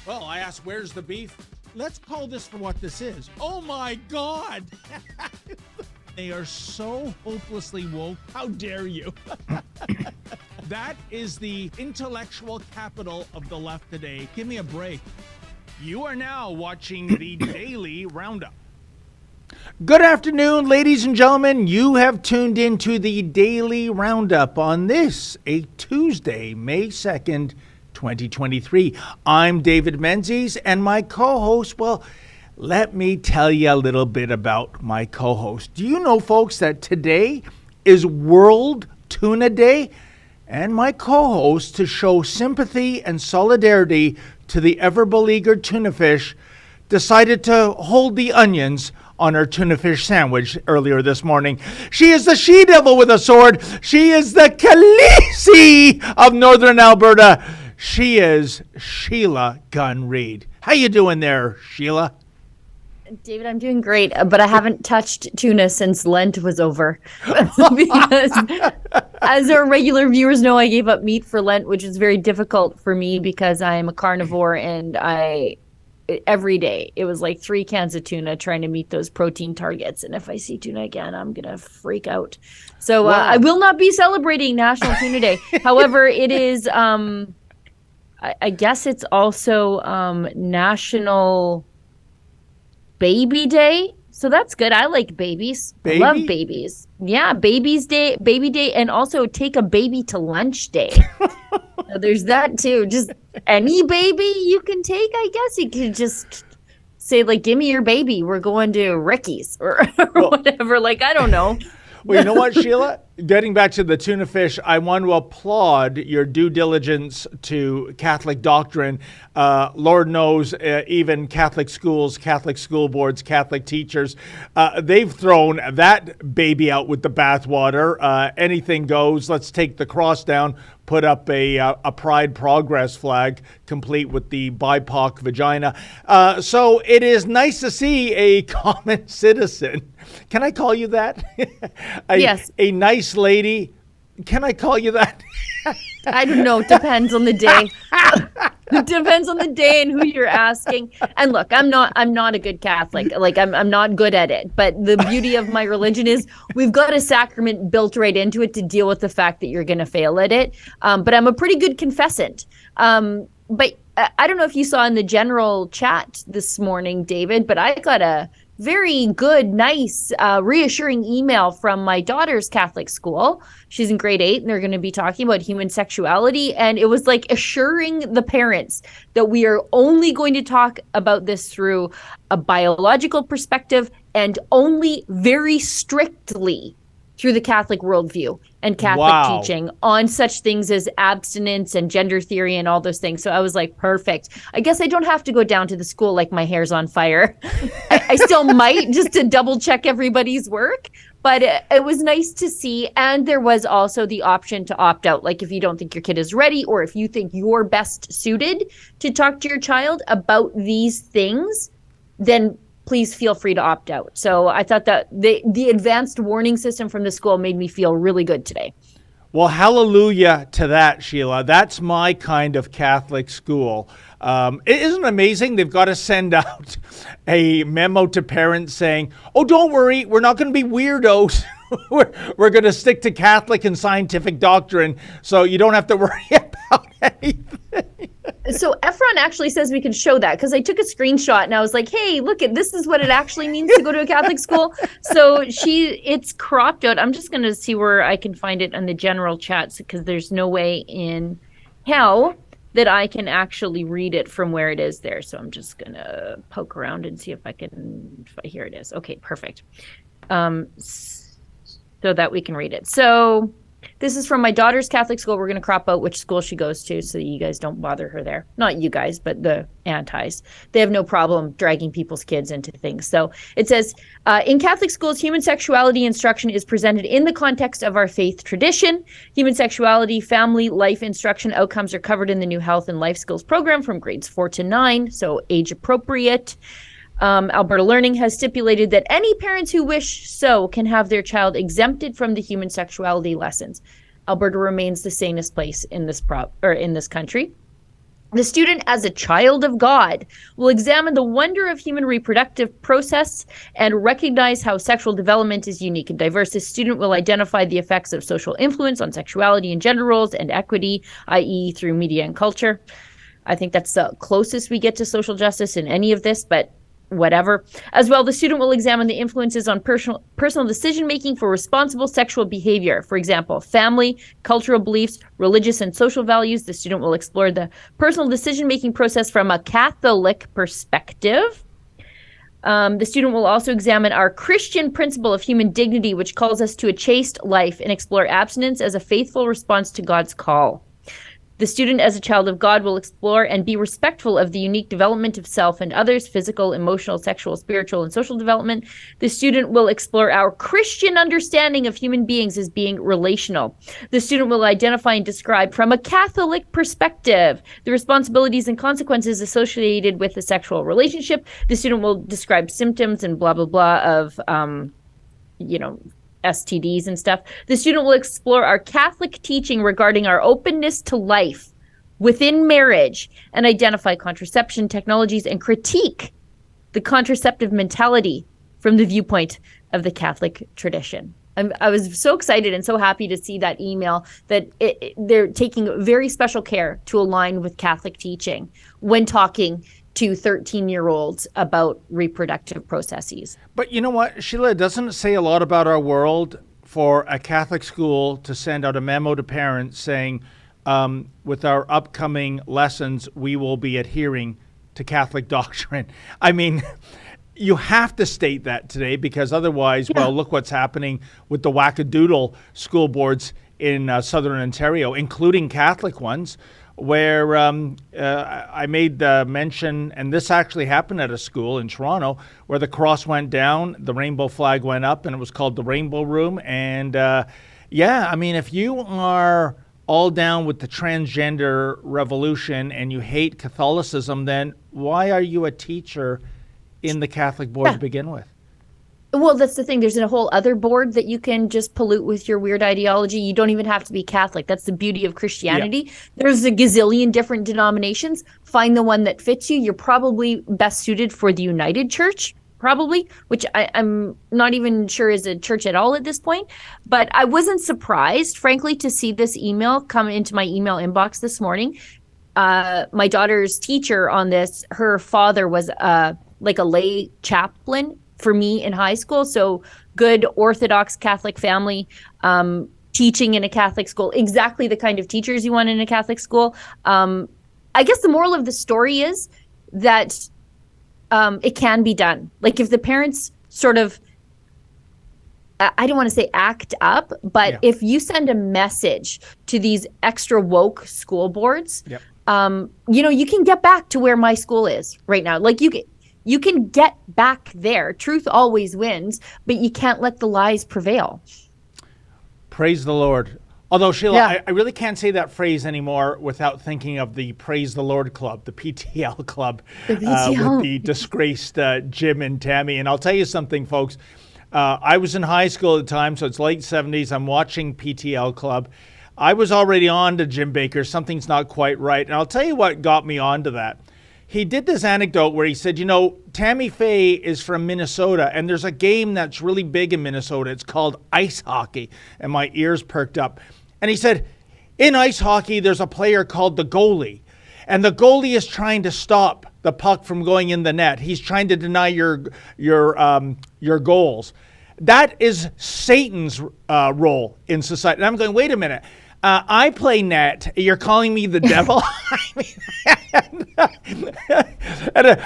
Well, I asked, where's the beef? Let's call this for what this is. Oh my God! They are so hopelessly woke. How dare you? That is the intellectual capital of the left today. Give me a break. You are now watching the Daily Roundup. Good afternoon, ladies and gentlemen. You have tuned into the Daily Roundup on this, a Tuesday, May 2nd, 2023. I'm David Menzies, and my co-host, well, let me tell you a little bit about my co-host. Do you know, folks, that today is World Tuna Day? And my co-host, to show sympathy and solidarity to the ever-beleaguered tuna fish, decided to hold the onions on her tuna fish sandwich earlier this morning. She is the she-devil with a sword. She is the Khaleesi of Northern Alberta. She is Sheila Gunn Reid. How you doing there, Sheila? David, I'm doing great, but I haven't touched tuna since Lent was over. Because as our regular viewers know, I gave up meat for Lent, which is very difficult for me because I am a carnivore, and every day it was like 3 cans of tuna trying to meet those protein targets. And if I see tuna again, I'm going to freak out. So wow. I will not be celebrating National Tuna Day. However, it is, I guess it's also National Baby Day, so that's good. I like babies. Baby? I love babies. Yeah, baby day, and also take a baby to lunch day. So there's that too. Just any baby you can take, I guess. You could just say, like, give me your baby. We're going to Ricky's or whatever. Like, I don't know. Well, you know what, Sheila? Getting back to the tuna fish, I want to applaud your due diligence to Catholic doctrine. Lord knows, even Catholic schools, Catholic school boards, Catholic teachers, they've thrown that baby out with the bathwater. Anything goes. Let's take the cross down, put up a Pride Progress flag, complete with the BIPOC vagina. So it is nice to see a common citizen. Can I call you that? Yes. A nice lady. Can I call you that? I don't know. It depends on the day. It depends on the day and who you're asking. And look, I'm not a good Catholic. Like I'm not good at it. But the beauty of my religion is we've got a sacrament built right into it to deal with the fact that you're going to fail at it. But I'm a pretty good confessant. But I don't know if you saw in the general chat this morning, David, but I got a very good, nice, reassuring email from my daughter's Catholic school. She's in grade 8, and they're going to be talking about human sexuality. And it was like assuring the parents that we are only going to talk about this through a biological perspective and only very strictly through the Catholic worldview and Catholic teaching on such things as abstinence and gender theory and all those things. So I was like, perfect. I guess I don't have to go down to the school like my hair's on fire. I still might, just to double check everybody's work. But it was nice to see. And there was also the option to opt out. Like if you don't think your kid is ready, or if you think you're best suited to talk to your child about these things, then please feel free to opt out. So I thought that the advanced warning system from the school made me feel really good today. Well, hallelujah to that, Sheila. That's my kind of Catholic school. Isn't it amazing? They've got to send out a memo to parents saying, oh, don't worry, we're not going to be weirdos. We're going to stick to Catholic and scientific doctrine, so you don't have to worry about anything. So Efron actually says we can show that, because I took a screenshot and I was like, hey, look, this is what it actually means to go to a Catholic school. So it's cropped out. I'm just going to see where I can find it on the general chats, because there's no way in hell that I can actually read it from where it is there. So I'm just going to poke around and see if I can. Here it is. Okay, perfect. So that we can read it. So this is from my daughter's Catholic school. We're going to crop out which school she goes to so that you guys don't bother her there. Not you guys, but the antis. They have no problem dragging people's kids into things. So it says, in Catholic schools, human sexuality instruction is presented in the context of our faith tradition. Human sexuality, family, life instruction outcomes are covered in the new health and life skills program from grades 4 to 9, so age appropriate. Alberta Learning has stipulated that any parents who wish so can have their child exempted from the human sexuality lessons. Alberta remains the sanest place in this country. The student, as a child of God, will examine the wonder of human reproductive process and recognize how sexual development is unique and diverse. The student will identify the effects of social influence on sexuality and gender roles and equity, i.e. through media and culture. I think that's the closest we get to social justice in any of this, but whatever. As well, the student will examine the influences on personal decision-making for responsible sexual behavior. For example, family, cultural beliefs, religious and social values. The student will explore the personal decision-making process from a Catholic perspective. The student will also examine our Christian principle of human dignity, which calls us to a chaste life, and explore abstinence as a faithful response to God's call. The student, as a child of God, will explore and be respectful of the unique development of self and others, physical, emotional, sexual, spiritual, and social development. The student will explore our Christian understanding of human beings as being relational. The student will identify and describe, from a Catholic perspective, the responsibilities and consequences associated with the sexual relationship. The student will describe symptoms and blah, blah, blah of, STDs and stuff. The student will explore our Catholic teaching regarding our openness to life within marriage and identify contraception technologies and critique the contraceptive mentality from the viewpoint of the Catholic tradition. I was so excited and so happy to see that email that they're taking very special care to align with Catholic teaching when talking to 13-year-olds about reproductive processes. But you know what, Sheila, doesn't it say a lot about our world for a Catholic school to send out a memo to parents saying, with our upcoming lessons, we will be adhering to Catholic doctrine? I mean, you have to state that today, because otherwise, well, look what's happening with the wackadoodle school boards in Southern Ontario, including Catholic ones, where I made the mention, and this actually happened at a school in Toronto, where the cross went down, the rainbow flag went up, and it was called the Rainbow Room. And I mean, if you are all down with the transgender revolution and you hate Catholicism, then why are you a teacher in the Catholic board to begin with? Well, that's the thing. There's a whole other board that you can just pollute with your weird ideology. You don't even have to be Catholic. That's the beauty of Christianity. Yeah. There's a gazillion different denominations. Find the one that fits you. You're probably best suited for the United Church, probably, which I'm not even sure is a church at all at this point. But I wasn't surprised, frankly, to see this email come into my email inbox this morning. My daughter's teacher on this, her father was like a lay chaplain for me in high school. So good Orthodox Catholic family, teaching in a Catholic school, exactly the kind of teachers you want in a Catholic school. I guess the moral of the story is that it can be done. Like if the parents sort of, I don't want to say act up, but if you send a message to these extra woke school boards, you can get back to where my school is right now. Like you can get back there. Truth always wins, but you can't let the lies prevail. Praise the Lord. Although, Sheila, I really can't say that phrase anymore without thinking of the Praise the Lord Club, the PTL Club, with the disgraced Jim and Tammy. And I'll tell you something, folks. I was in high school at the time, so it's late 70s. I'm watching PTL Club. I was already on to Jim Baker. Something's not quite right. And I'll tell you what got me onto that. He did this anecdote where he said, Tammy Faye is from Minnesota, and there's a game that's really big in Minnesota. It's called ice hockey. And my ears perked up. And he said, in ice hockey, there's a player called the goalie. And the goalie is trying to stop the puck from going in the net. He's trying to deny your goals. That is Satan's role in society. And I'm going, wait a minute. I play net. You're calling me the devil?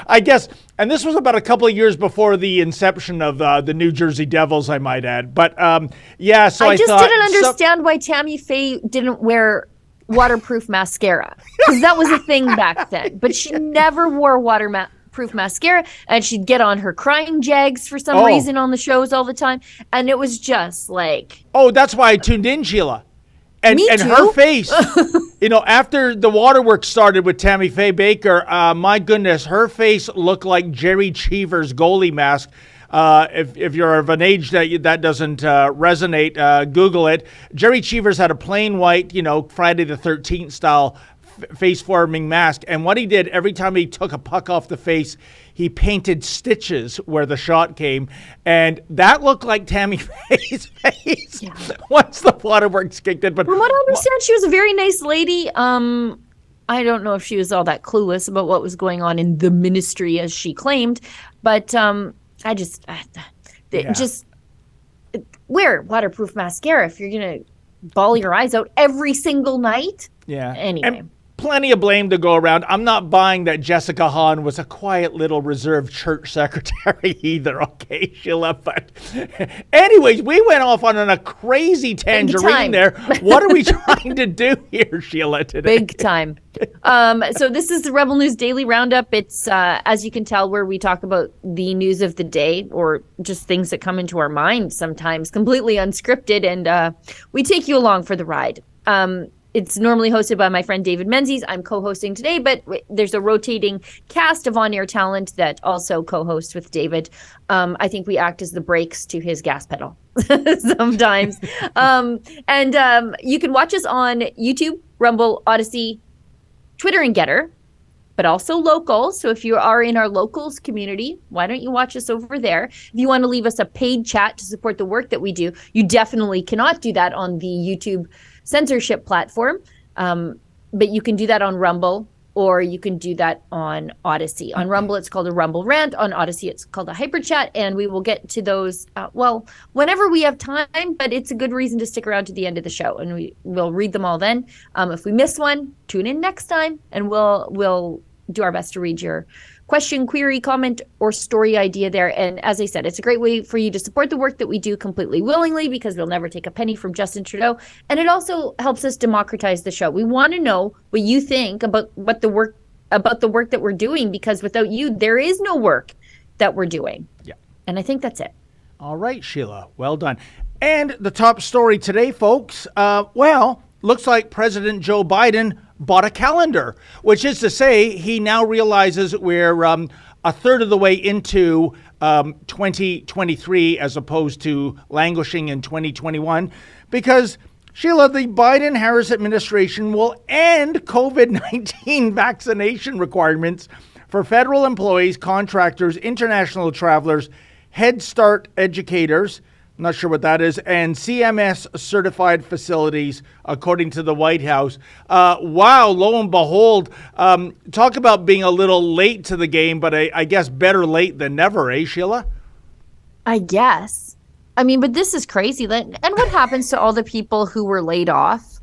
I guess, and this was about a couple of years before the inception of the New Jersey Devils, I might add. But so I just thought, didn't understand why Tammy Faye didn't wear waterproof mascara, because that was a thing back then. But she never wore waterproof mascara, and she'd get on her crying jags for some reason on the shows all the time, and it was just like, that's why I tuned in, Sheila. And her face, after the waterworks started with Tammy Faye Baker, my goodness, her face looked like Jerry Cheever's goalie mask. If you're of an age that doesn't resonate, Google it. Jerry Cheever's had a plain white, Friday the 13th style face-forming mask. And what he did, every time he took a puck off the face, he painted stitches where the shot came. And that looked like Tammy Faye's face once the waterworks kicked in. But from what I understand, she was a very nice lady. I don't know if she was all that clueless about what was going on in the ministry as she claimed. But just wear waterproof mascara if you're going to bawl your eyes out every single night. Yeah. Anyway. And plenty of blame to go around. I'm not buying that Jessica Hahn was a quiet little reserved church secretary either, okay, Sheila? But anyways, we went off on a crazy tangerine there. What are we trying to do here, Sheila, today? Big time. So this is the Rebel News Daily Roundup. It's, as you can tell, where we talk about the news of the day or just things that come into our mind sometimes, completely unscripted, and we take you along for the ride. It's normally hosted by my friend David Menzies. I'm co-hosting today, but there's a rotating cast of on-air talent that also co-hosts with David. I think we act as the brakes to his gas pedal sometimes. And you can watch us on YouTube, Rumble, Odyssey, Twitter, and Getter, but also local. So if you are in our locals community, why don't you watch us over there? If you want to leave us a paid chat to support the work that we do, you definitely cannot do that on the YouTube censorship platform, but you can do that on Rumble, or you can do that on Odyssey. On Rumble, it's called a Rumble Rant. On Odyssey, it's called a Hyper Chat, and we will get to those, whenever we have time, but it's a good reason to stick around to the end of the show, and we'll read them all then. If we miss one, tune in next time, and we'll do our best to read your question, query, comment, or story idea there. And as I said, it's a great way for you to support the work that we do completely willingly, because we'll never take a penny from Justin Trudeau. And it also helps us democratize the show. We want to know what you think about the work that we're doing, because without you, there is no work that we're doing. Yeah. And I think that's it. All right, Sheila. Well done. And the top story today, folks, looks like President Joe Biden bought a calendar, which is to say he now realizes we're a third of the way into 2023 as opposed to languishing in 2021, because, Sheila, the Biden-Harris administration will end COVID-19 vaccination requirements for federal employees, contractors, international travelers, Head Start educators, I'm not sure what that is, and CMS certified facilities, according to the White House. Wow, lo and behold, talk about being a little late to the game, but I guess better late than never, eh, Sheila? I guess. I mean, but this is crazy. And what happens to all the people who were laid off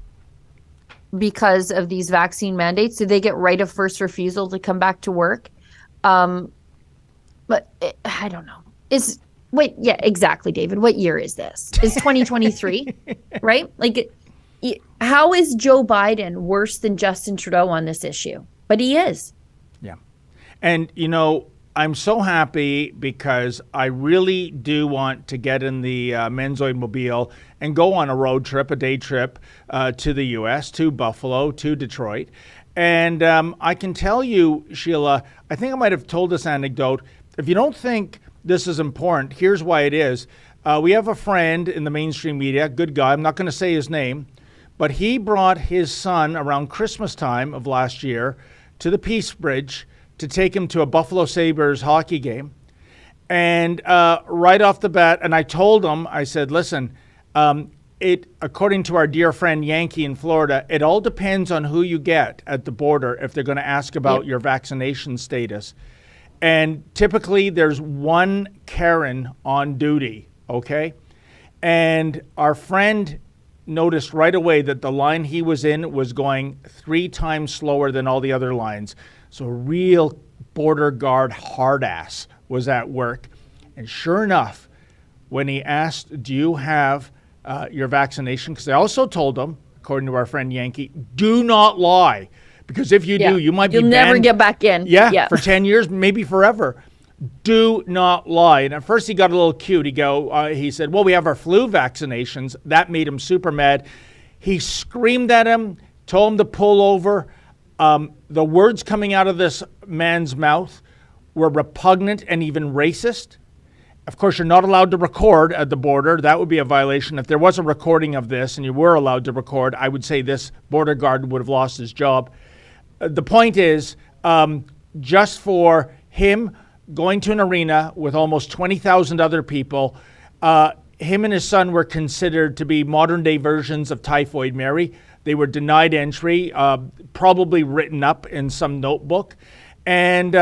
because of these vaccine mandates? Do they get right of first refusal to come back to work? I don't know. Wait, yeah, exactly, David. What year is this? Is 2023, right? Like, how is Joe Biden worse than Justin Trudeau on this issue? But he is. Yeah. And, I'm so happy because I really do want to get in the Menzoid Mobile and go on a road trip, a day trip to the U.S., to Buffalo, to Detroit. And I can tell you, Sheila, I think I might have told this anecdote. If you don't think this is important, here's why it is. We have a friend in the mainstream media, good guy, I'm not going to say his name, but he brought his son around Christmas time of last year to the Peace Bridge to take him to a Buffalo Sabres hockey game. And right off the bat, and I told him, I said, listen, according to our dear friend Yankee in Florida, it all depends on who you get at the border if they're going to ask about your vaccination status. And typically there's one Karen on duty, okay? And our friend noticed right away that the line he was in was going 3 times slower than all the other lines. So a real border guard hard ass was at work. And sure enough, when he asked, do you have your vaccination? Because I also told him, according to our friend Yankee, do not lie. Because if you do, you might be banned. You'll never get back in. Yeah, for 10 years, maybe forever. Do not lie. And at first he got a little cute. He said, well, we have our flu vaccinations. That made him super mad. He screamed at him, told him to pull over. The words coming out of this man's mouth were repugnant and even racist. Of course, you're not allowed to record at the border. That would be a violation. If there was a recording of this and you were allowed to record, I would say this border guard would have lost his job. the point is, just for him going to an arena with almost 20,000 other people, him and his son were considered to be modern-day versions of Typhoid Mary. They were denied entry, probably written up in some notebook, and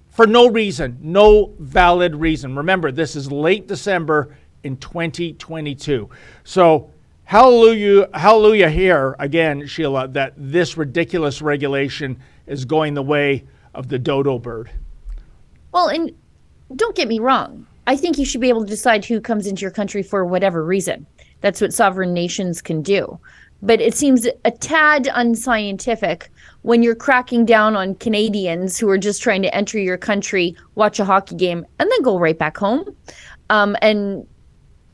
for no reason, no valid reason. Remember, this is late December in 2022. So hallelujah here, again, Sheila, that this ridiculous regulation is going the way of the dodo bird. Well, and don't get me wrong. I think you should be able to decide who comes into your country for whatever reason. That's what sovereign nations can do. But it seems a tad unscientific when you're cracking down on Canadians who are just trying to enter your country, watch a hockey game, and then go right back home. And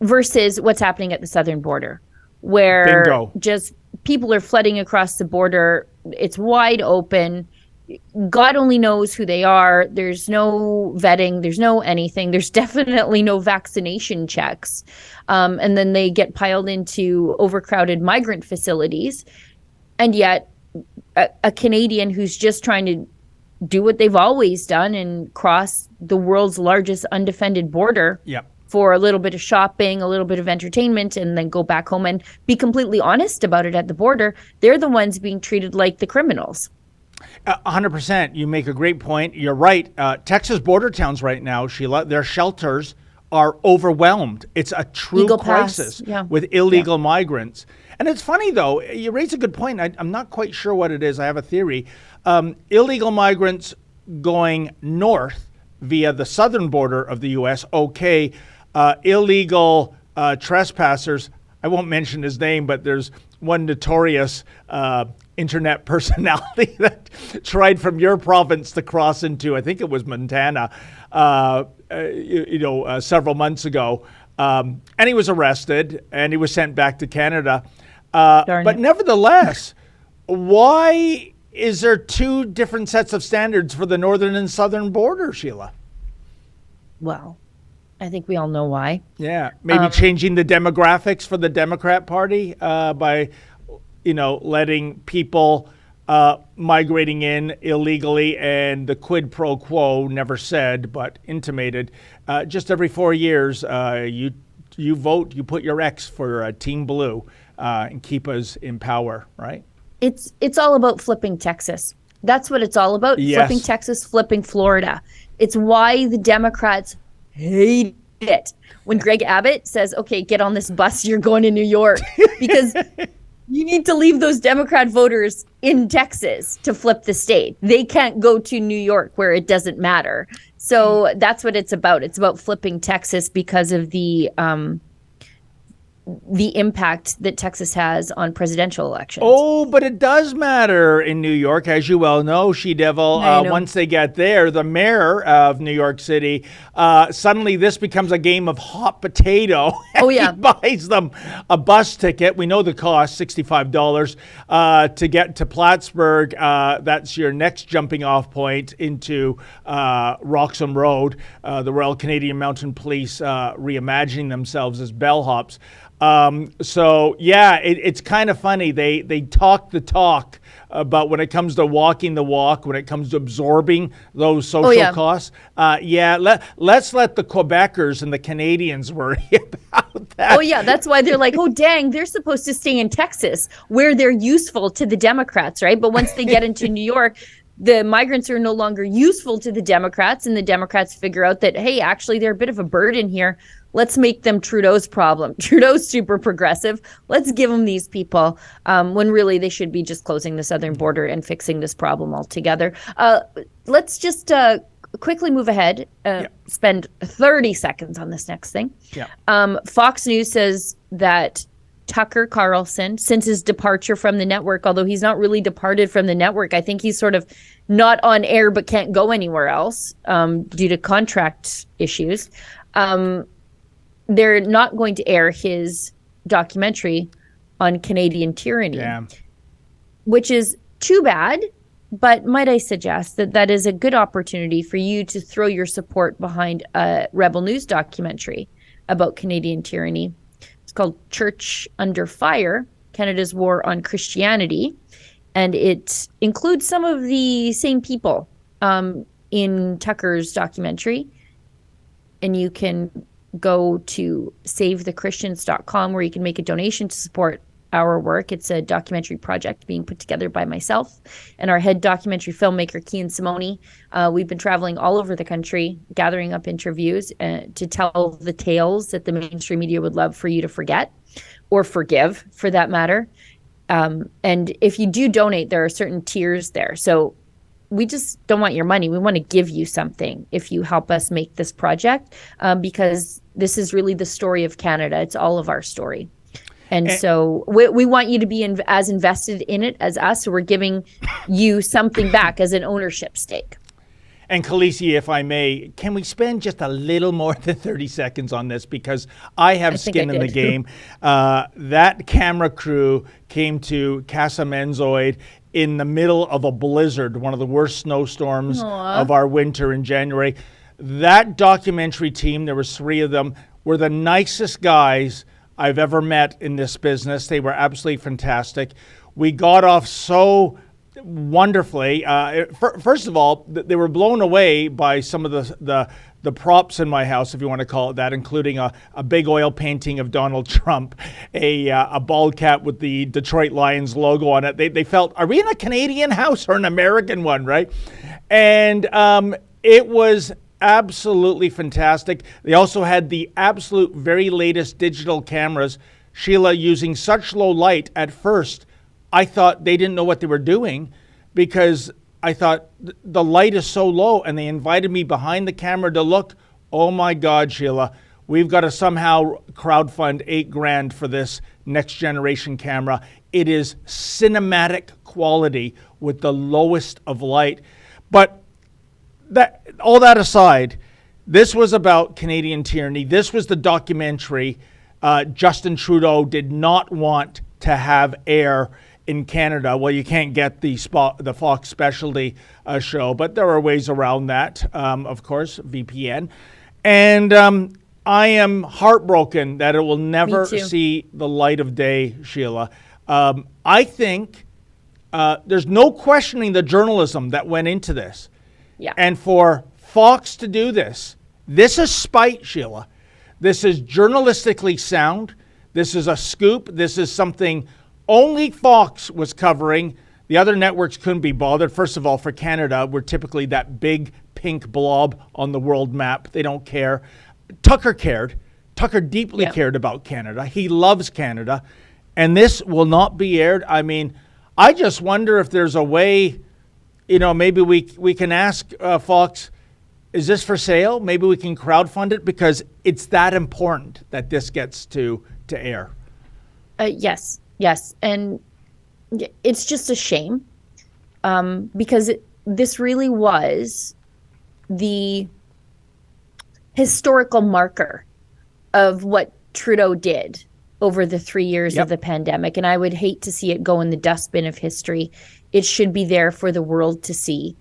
versus what's happening at the southern border, where Bingo. Just people are flooding across the border. It's wide open. God only knows who they are. There's no vetting. There's no anything. There's definitely no vaccination checks. And then they get piled into overcrowded migrant facilities. And yet a Canadian who's just trying to do what they've always done and cross the world's largest undefended border for a little bit of shopping, a little bit of entertainment, and then go back home and be completely honest about it at the border, they're the ones being treated like the criminals. 100%. You make a great point. You're right. Texas border towns right now, Sheila, their shelters are overwhelmed. It's a true crisis with illegal migrants. And it's funny, though, you raise a good point. I'm not quite sure what it is. I have a theory. Illegal migrants going north via the southern border of the U.S., okay. Illegal trespassers, I won't mention his name, but there's one notorious internet personality that tried from your province to cross into, I think it was Montana, several months ago. And he was arrested and he was sent back to Canada. But nevertheless, why is there two different sets of standards for the northern and southern border, Sheila? Well, I think we all know why. Yeah, maybe changing the demographics for the Democrat Party by letting people migrating in illegally, and the quid pro quo, never said but intimated, just every 4 years you vote, you put your X for Team Blue and keep us in power, right? It's all about flipping Texas. That's what it's all about. Yes. Flipping Texas, flipping Florida. It's why the Democrats hate it when Greg Abbott says, okay, get on this bus, you're going to New York, because you need to leave those Democrat voters in Texas to flip the state. They can't go to New York where it doesn't matter. So that's what it's about. It's about flipping Texas because of the impact that Texas has on presidential elections. Oh, but it does matter in New York, as you well know, She-Devil. Once they get there, the mayor of New York City, suddenly this becomes a game of hot potato. Oh, yeah. He buys them a bus ticket. We know the cost, $65, to get to Plattsburgh. That's your next jumping off point into Roxham Road, the Royal Canadian Mounted Police reimagining themselves as bellhops. It's kind of funny. They talk the talk, but when it comes to walking the walk, when it comes to absorbing those social costs, let's let the Quebecers and the Canadians worry about that. Oh, yeah. That's why they're like, oh, dang, they're supposed to stay in Texas where they're useful to the Democrats, right? But once they get into New York, the migrants are no longer useful to the Democrats, and the Democrats figure out that, hey, actually, they're a bit of a burden here. Let's make them Trudeau's problem. Trudeau's super progressive. Let's give them these people, when really they should be just closing the southern border and fixing this problem altogether. Let's just quickly move ahead, spend 30 seconds on this next thing. Fox News says that Tucker Carlson, since his departure from the network, although he's not really departed from the network, I think he's sort of not on air but can't go anywhere else due to contract issues. They're not going to air his documentary on Canadian tyranny, which is too bad. But might I suggest that is a good opportunity for you to throw your support behind a Rebel News documentary about Canadian tyranny. It's called Church Under Fire, Canada's War on Christianity. and it includes some of the same people in Tucker's documentary. And you can go to savethechristians.com where you can make a donation to support our work. It's a documentary project being put together by myself and our head documentary filmmaker, Kian Simone. We've been traveling all over the country, gathering up interviews to tell the tales that the mainstream media would love for you to forget or forgive, for that matter. And if you do donate, there are certain tiers there. So we just don't want your money. We want to give you something if you help us make this project, because this is really the story of Canada. It's all of our story. And so we want you to be as invested in it as us. So we're giving you something back as an ownership stake. And Khaleesi, if I may, can we spend just a little more than 30 seconds on this? Because I have skin in the game. That camera crew came to Casa Menzoid in the middle of a blizzard, one of the worst snowstorms of our winter in January. That documentary team, there was 3 of them, were the nicest guys I've ever met in this business. They were absolutely fantastic. We got off so wonderfully. First of all, they were blown away by some of the props in my house, if you want to call it that, including a big oil painting of Donald Trump, a bald cap with the Detroit Lions logo on it. They felt, are we in a Canadian house or an American one, right? And it was absolutely fantastic. They also had the absolute very latest digital cameras. Sheila, using such low light at first, I thought they didn't know what they were doing, because I thought the light is so low, and they invited me behind the camera to look. Oh my God, Sheila, we've got to somehow crowdfund $8,000 for this next generation camera. It is cinematic quality with the lowest of light. But all that aside, this was about Canadian tyranny. This was the documentary Justin Trudeau did not want to have air in Canada. Well, you can't get the Fox specialty show, but there are ways around that, of course, VPN. And I am heartbroken that it will never see the light of day, Sheila. I think there's no questioning the journalism that went into this. Yeah. And for Fox to do this is spite, Sheila. This is journalistically sound. This is a scoop. This is something only Fox was covering. The other networks couldn't be bothered. First of all, for Canada, we're typically that big pink blob on the world map. They don't care. Tucker cared. Tucker deeply cared about Canada. He loves Canada. And this will not be aired. I mean, I just wonder if there's a way, maybe we can ask Fox, is this for sale? Maybe we can crowdfund it, because it's that important that this gets to air. Yes. And it's just a shame, because this really was the historical marker of what Trudeau did over the 3 years of the pandemic. And I would hate to see it go in the dustbin of history. It should be there for the world to see.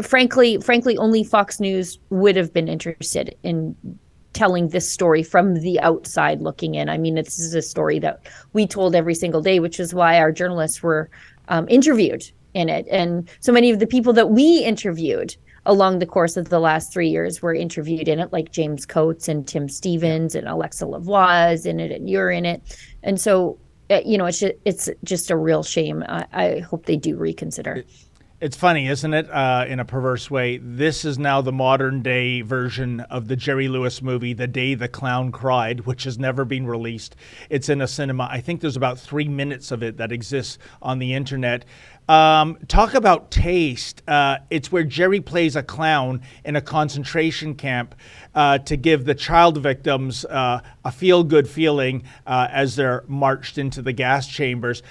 Frankly, only Fox News would have been interested in telling this story from the outside looking in. I mean, this is a story that we told every single day, which is why our journalists were interviewed in it. And so many of the people that we interviewed along the course of the last 3 years were interviewed in it, like James Coates and Tim Stevens and Alexa Lavoie is in it, and you're in it. And so, it's just a real shame. I hope they do reconsider. It's funny, isn't it? In a perverse way, this is now the modern day version of the Jerry Lewis movie, The Day the Clown Cried, which has never been released. It's in a cinema. I think there's about 3 minutes of it that exists on the internet. Talk about taste. It's where Jerry plays a clown in a concentration camp to give the child victims a feel-good feeling as they're marched into the gas chambers.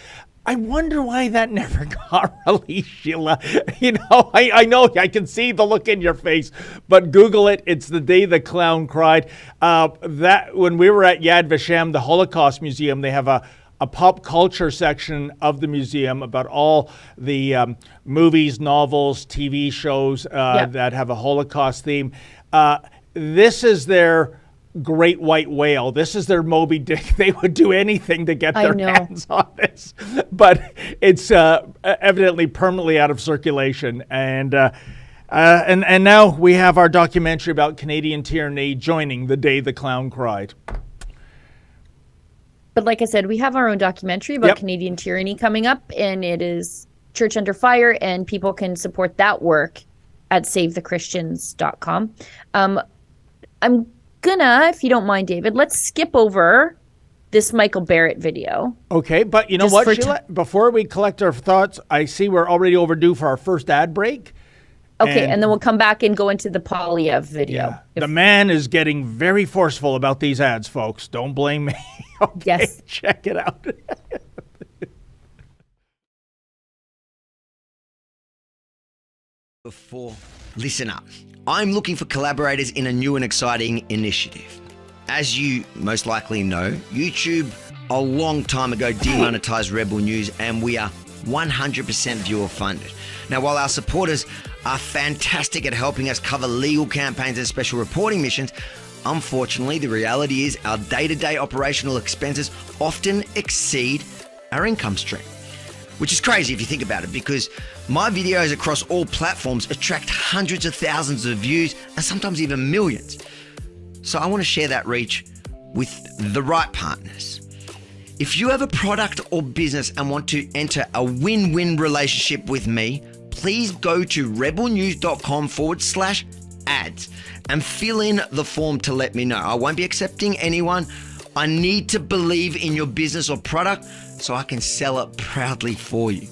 I wonder why that never got released, Sheila. I know, I can see the look in your face, but Google it. It's The Day the Clown Cried. That when we were at Yad Vashem, the Holocaust Museum, they have a pop culture section of the museum about all the movies, novels, TV shows that have a Holocaust theme. This is their great white whale. This is their Moby Dick. They would do anything to get their hands on this, but it's evidently permanently out of circulation. And now we have our documentary about Canadian tyranny joining The Day the Clown Cried. But like I said, we have our own documentary about Canadian tyranny coming up, and it is Church Under Fire, and people can support that work at SaveTheChristians.com. I'm gonna, if you don't mind, David, let's skip over this Michael Barrett video. Okay, but you know what, Sheila? Before we collect our thoughts, I see we're already overdue for our first ad break. Okay, and then we'll come back and go into the Polyev video. Yeah. The man is getting very forceful about these ads, folks. Don't blame me. Okay, yes. Check it out. Listen up. I'm looking for collaborators in a new and exciting initiative. As you most likely know, YouTube a long time ago demonetized Rebel News, and we are 100% viewer funded. Now, while our supporters are fantastic at helping us cover legal campaigns and special reporting missions, unfortunately, the reality is our day-to-day operational expenses often exceed our income stream. Which is crazy if you think about it, because my videos across all platforms attract hundreds of thousands of views and sometimes even millions. So I want to share that reach with the right partners. If you have a product or business and want to enter a win-win relationship with me, please go to rebelnews.com/ads and fill in the form to let me know. I won't be accepting anyone. I need to believe in your business or product so I can sell it proudly for you.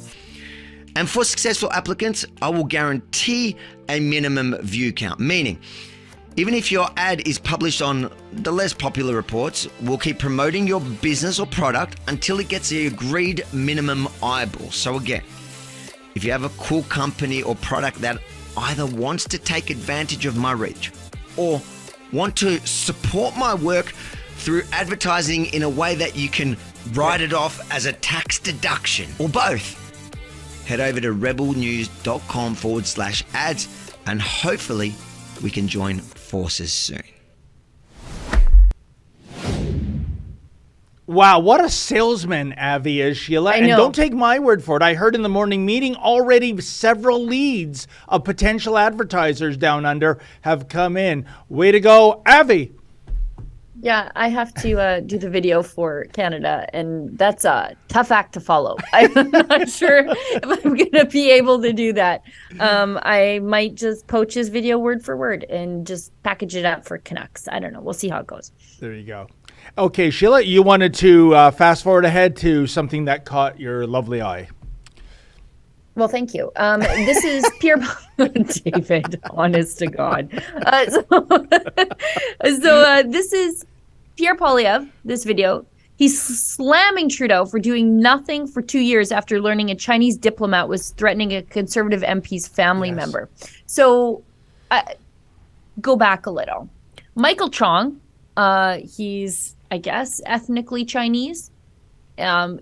And for successful applicants, I will guarantee a minimum view count, meaning even if your ad is published on the less popular reports, we'll keep promoting your business or product until it gets the agreed minimum eyeball. So again, if you have a cool company or product that either wants to take advantage of my reach or want to support my work through advertising in a way that you can write it off as a tax deduction, or both, head over to rebelnews.com/ads and hopefully we can join forces soon. Wow, what a salesman Avi is, Sheila. And don't take my word for it. I heard in the morning meeting already several leads of potential advertisers down under have come in. Way to go, Avi. Yeah, I have to do the video for Canada, and that's a tough act to follow. I'm not sure if I'm going to be able to do that. I might just poach his video word for word and just package it up for Canucks. I don't know. We'll see how it goes. There you go. Okay, Sheila, you wanted to fast forward ahead to something that caught your lovely eye. Well, thank you. This is Pierre David, honest to God. So this is Pierre Polyev, this video. He's slamming Trudeau for doing nothing for 2 years after learning a Chinese diplomat was threatening a Conservative MP's family member. So go back a little. Michael Chong, he's, I guess, ethnically Chinese.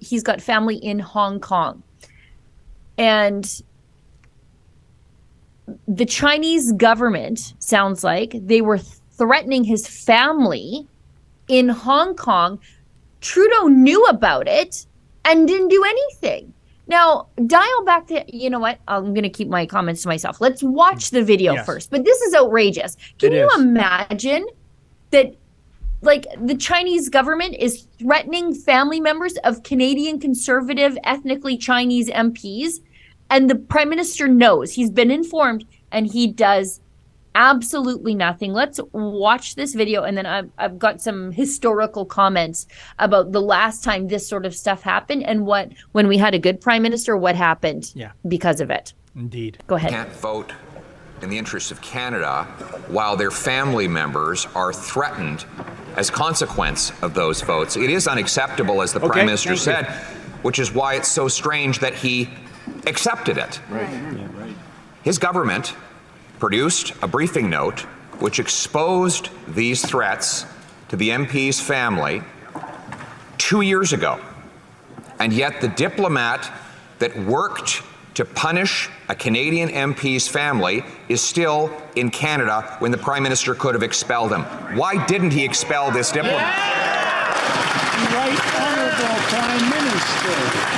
He's got family in Hong Kong. And the Chinese government, sounds like, they were threatening his family in Hong Kong. Trudeau knew about it and didn't do anything. Now, dial back to, you know what? I'm going to keep my comments to myself. Let's watch the video first. But this is outrageous. Can you imagine that, like, the Chinese government is threatening family members of Canadian Conservative, ethnically Chinese MPs, and the Prime Minister knows, he's been informed, and he does absolutely nothing. Let's watch this video, and then I've got some historical comments about the last time this sort of stuff happened and when we had a good Prime Minister, what happened because of it. Indeed. Go ahead. Can't vote in the interests of Canada while their family members are threatened as consequence of those votes. It is unacceptable, as the Prime Minister said, which is why it's so strange that he accepted it. His government produced a briefing note which exposed these threats to the MP's family 2 years ago. And yet the diplomat that worked to punish a Canadian MP's family is still in Canada when the Prime Minister could have expelled him. Why didn't he expel this diplomat? Right Honourable Prime Minister.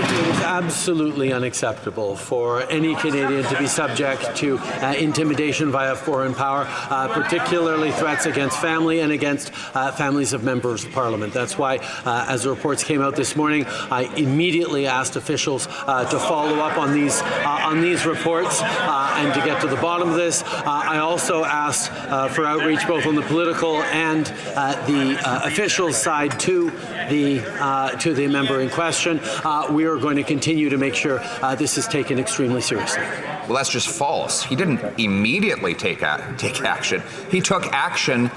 It is absolutely unacceptable for any Canadian to be subject to intimidation via foreign power, particularly threats against family and against families of members of Parliament. That's why, as the reports came out this morning, I immediately asked officials to follow up on these reports and to get to the bottom of this. I also asked for outreach both on the political and the official side to the member in question. We are going to continue to make sure this is taken extremely seriously. Well, that's just false. He didn't immediately take action. He took action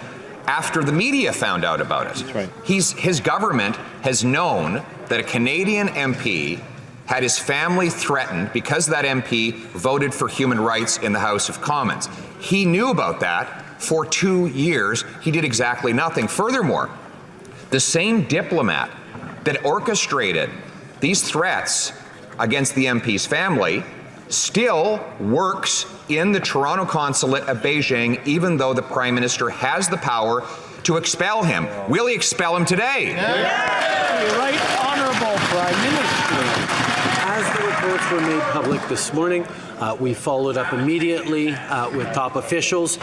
after the media found out about it. That's right. His government has known that a Canadian MP had his family threatened because that MP voted for human rights in the House of Commons. He knew about that for 2 years. He did exactly nothing. Furthermore, the same diplomat that orchestrated these threats against the MP's family still works in the Toronto consulate at Beijing, even though the Prime Minister has the power to expel him. Will he expel him today? Right Honourable Prime Minister. As the reports were made public this morning, we followed up immediately with top officials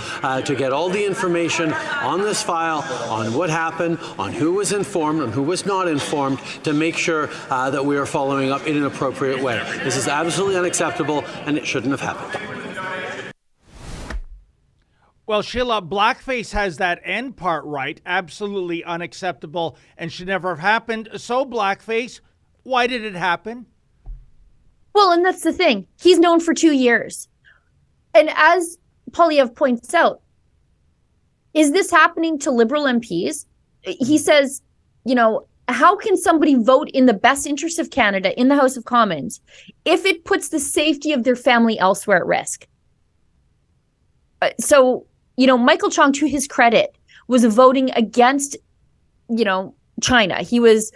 to get all the information on this file, on what happened, on who was informed and who was not informed, to make sure that we are following up in an appropriate way. This is absolutely unacceptable, and it shouldn't have happened. Well, Sheila, blackface has that end part right. Absolutely unacceptable and should never have happened. So, blackface, why did it happen? Well, and that's the thing. He's known for 2 years. And as Poilievre points out, is this happening to Liberal MPs? He says, how can somebody vote in the best interest of Canada in the House of Commons if it puts the safety of their family elsewhere at risk? So, Michael Chong, to his credit, was voting against, China. He was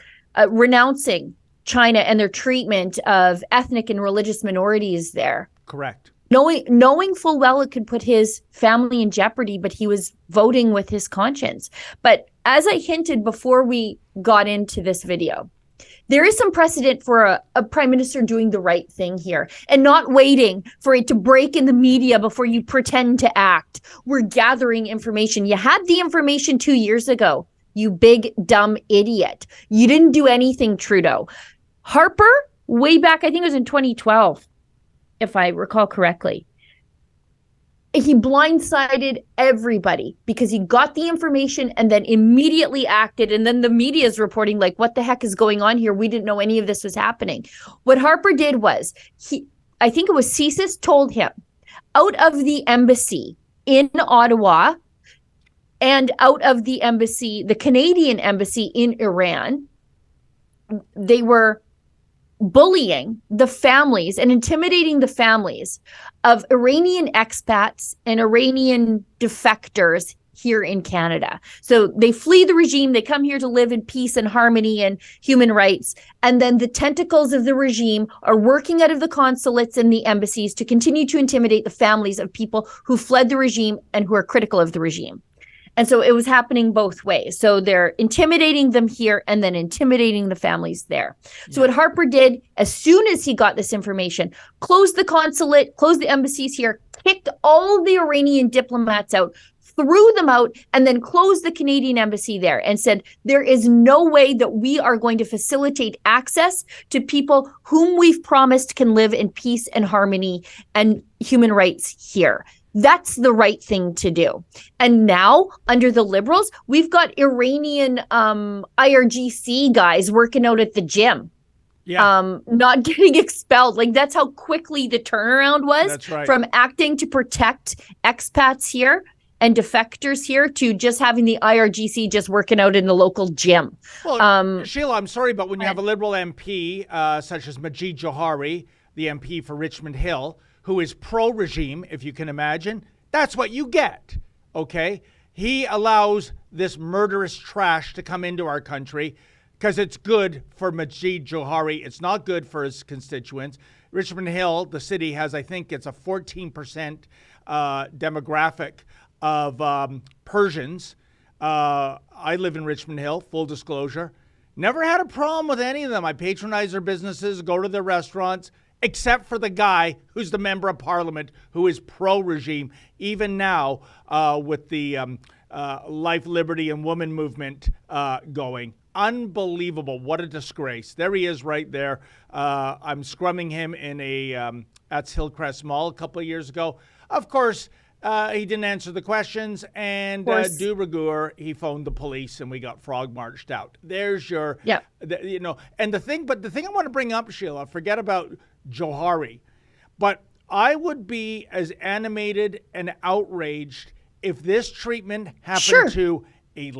renouncing China and their treatment of ethnic and religious minorities there. Correct. Knowing full well it could put his family in jeopardy, but he was voting with his conscience. But as I hinted before we got into this video, there is some precedent for a prime minister doing the right thing here and not waiting for it to break in the media before you pretend to act. We're gathering information. You had the information 2 years ago, you big, dumb idiot. You didn't do anything, Trudeau. Harper, way back, I think it was in 2012, if I recall correctly, he blindsided everybody because he got the information and then immediately acted. And then the media is reporting like, what the heck is going on here? We didn't know any of this was happening. What Harper did was, I think it was CSIS told him, out of the embassy in Ottawa and out of the embassy, the Canadian embassy in Iran, they were bullying the families and intimidating the families of Iranian expats and Iranian defectors here in Canada. So they flee the regime, they come here to live in peace and harmony and human rights, and then the tentacles of the regime are working out of the consulates and the embassies to continue to intimidate the families of people who fled the regime and who are critical of the regime. And so it was happening both ways. So they're intimidating them here and then intimidating the families there. So what Harper did, as soon as he got this information, closed the consulate, closed the embassies here, kicked all the Iranian diplomats out, threw them out, and then closed the Canadian embassy there and said, there is no way that we are going to facilitate access to people whom we've promised can live in peace and harmony and human rights here. That's the right thing to do. And now, under the Liberals, we've got Iranian IRGC guys working out at the gym. Not getting expelled. Like, that's how quickly the turnaround was from acting to protect expats here and defectors here to just having the IRGC just working out in the local gym. Well, Sheila, I'm sorry, but when you have a Liberal MP such as Majid Johari, the MP for Richmond Hill, who is pro-regime, if you can imagine, that's what you get, okay? He allows this murderous trash to come into our country, because it's good for Majid Johari. It's not good for his constituents. Richmond Hill, the city, has, I think it's a 14% demographic of Persians. I live in Richmond Hill, full disclosure. Never had a problem with any of them. I patronize their businesses, go to their restaurants, except for the guy who's the member of parliament who is pro-regime, even now with the life, liberty, and woman movement going. Unbelievable. What a disgrace. There he is right there. I'm scrumming him in at Hillcrest Mall a couple of years ago. Of course, he didn't answer de questions, and de rigueur, he phoned the police, and we got frog marched out. There's your, and the thing I want to bring up, Sheila, forget about Johari, but I would be as animated and outraged if this treatment happened to a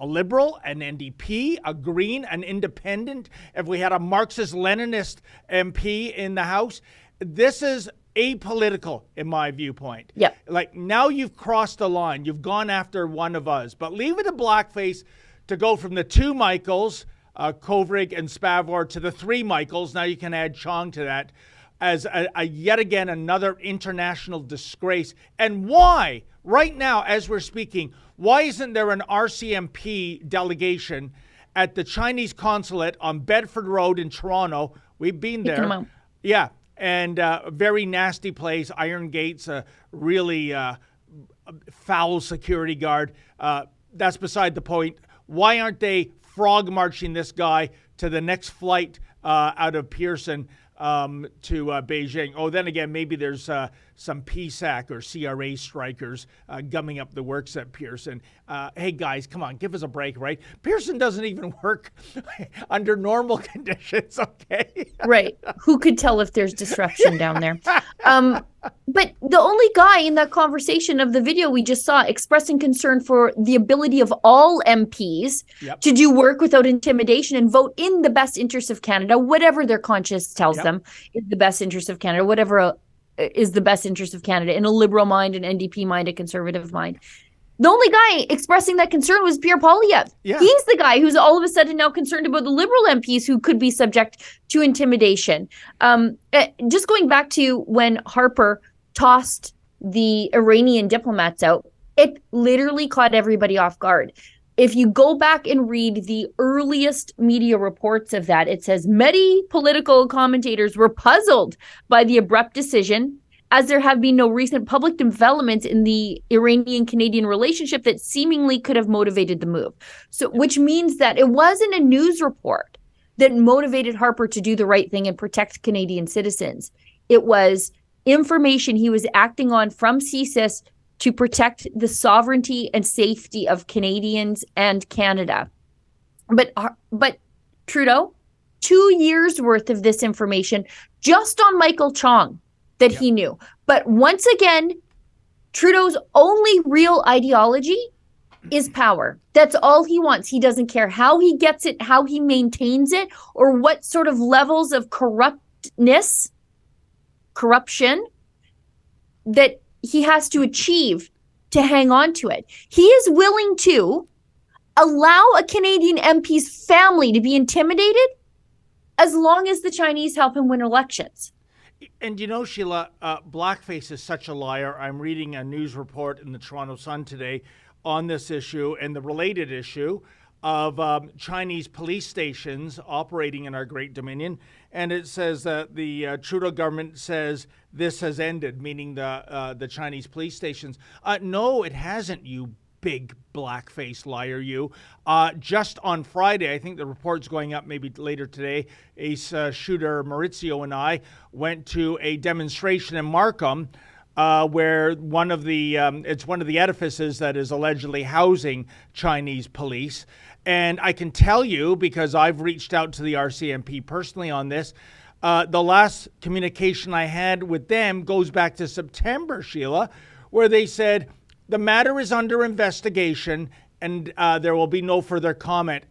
liberal, an NDP, a Green, an independent, if we had a Marxist-Leninist MP in the House. This is apolitical in my viewpoint. Yep. Like, now you've crossed the line. You've gone after one of us. But leave it to blackface to go from the two Michaels, Kovrig and Spavor, to the three Michaels. Now you can add Chong to that as a yet again another international disgrace. And why, right now as we're speaking, why isn't there an RCMP delegation at the Chinese consulate on Bedford Road in Toronto? We've been there. Yeah. And a very nasty place. Iron Gates, a really foul security guard. That's beside the point. Why aren't they frog marching this guy to the next flight out of Pearson to Beijing? Oh, then again, maybe there's some PSAC or CRA strikers gumming up the works at Pearson. Hey, guys, come on, give us a break, right? Pearson doesn't even work under normal conditions, okay? Right. Who could tell if there's disruption down there? But the only guy in that conversation of the video we just saw expressing concern for the ability of all MPs to do work without intimidation and vote in the best interest of Canada, whatever their conscience tells them is the best interest of Canada, whatever is the best interest of Canada in a liberal mind, an NDP mind, a conservative mind. The only guy expressing that concern was Pierre Poilievre. Yeah. He's the guy who's all of a sudden now concerned about the Liberal MPs who could be subject to intimidation. Just going back to when Harper tossed the Iranian diplomats out, it literally caught everybody off guard. If you go back and read the earliest media reports of that, it says many political commentators were puzzled by the abrupt decision, as there have been no recent public developments in the Iranian-Canadian relationship that seemingly could have motivated the move. So, which means that it wasn't a news report that motivated Harper to do the right thing and protect Canadian citizens. It was information he was acting on from CSIS to protect the sovereignty and safety of Canadians and Canada. But Trudeau, 2 years worth of this information just on Michael Chong that he knew. But once again, Trudeau's only real ideology is power. That's all he wants. He doesn't care how he gets it, how he maintains it, or what sort of levels of corruption that he has to achieve to hang on to it. He is willing to allow a Canadian MP's family to be intimidated as long as the Chinese help him win elections. And you know, Sheila, blackface is such a liar. I'm reading a news report in the Toronto Sun today on this issue and the related issue of Chinese police stations operating in our Great Dominion. And it says that the Trudeau government says this has ended, meaning the Chinese police stations. No, it hasn't, you big blackface liar, you. Just on Friday, I think the report's going up maybe later today, ace shooter Maurizio and I went to a demonstration in Markham where one of the edifices that is allegedly housing Chinese police. And I can tell you, because I've reached out to the RCMP personally on this, the last communication I had with them goes back to September, Sheila, where they said, the matter is under investigation and there will be no further comment.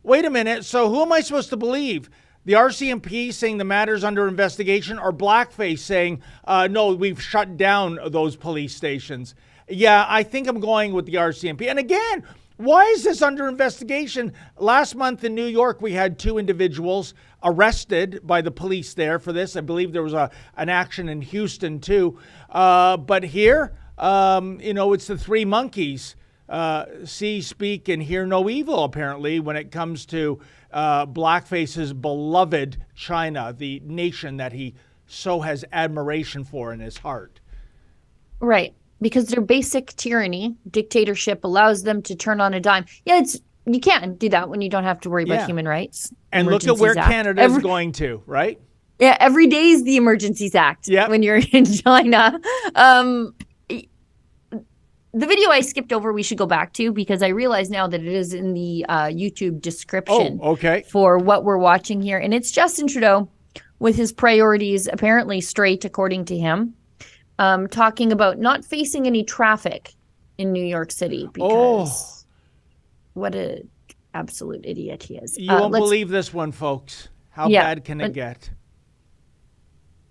Wait a minute. So who am I supposed to believe? The RCMP saying the matter's under investigation, or blackface saying, no, we've shut down those police stations? Yeah, I think I'm going with the RCMP. And again, Why is this under investigation? Last month in New York, we had 2 individuals arrested by the police there for this. I believe there was an action in Houston too. But here, it's the 3 monkeys. See, speak, and hear no evil, apparently, when it comes to Blackface's beloved China, the nation that he so has admiration for in his heart. Right. Because their basic tyranny, dictatorship, allows them to turn on a dime. Yeah, you can't do that when you don't have to worry about human rights. And look at where Canada is going to, right? Yeah, every day is the Emergencies Act when you're in China. The video I skipped over, we should go back to, because I realize now that it is in the YouTube description for what we're watching here. And it's Justin Trudeau with his priorities apparently straight, according to him. Talking about not facing any traffic in New York City because what an absolute idiot he is. You won't believe this one, folks. How bad can it get?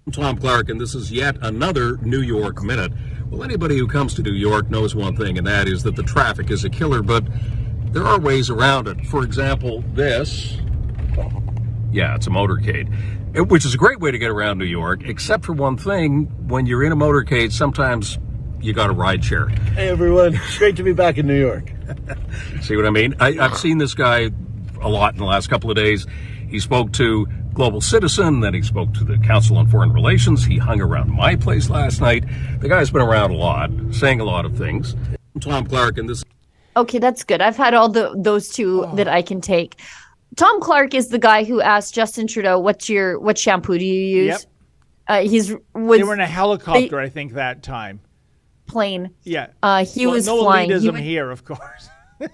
I'm Tom Clark, and this is yet another New York Minute. Well, anybody who comes to New York knows one thing, and that is that the traffic is a killer, but there are ways around it. For example, this. Yeah, it's a motorcade. Which is a great way to get around New York, except for one thing. When you're in a motorcade, sometimes you got a ride share. Hey, everyone. It's great to be back in New York. See what I mean? I've seen this guy a lot in the last couple of days. He spoke to Global Citizen, then he spoke to the Council on Foreign Relations. He hung around my place last night. The guy's been around a lot, saying a lot of things. I'm Tom Clark, and this... Okay, that's good. I've had all those two that I can take. Tom Clark is the guy who asked Justin Trudeau, what shampoo do you use? Yep. They were in a helicopter, I think, that time. Plane. Yeah. He was flying. No elitism here, of course.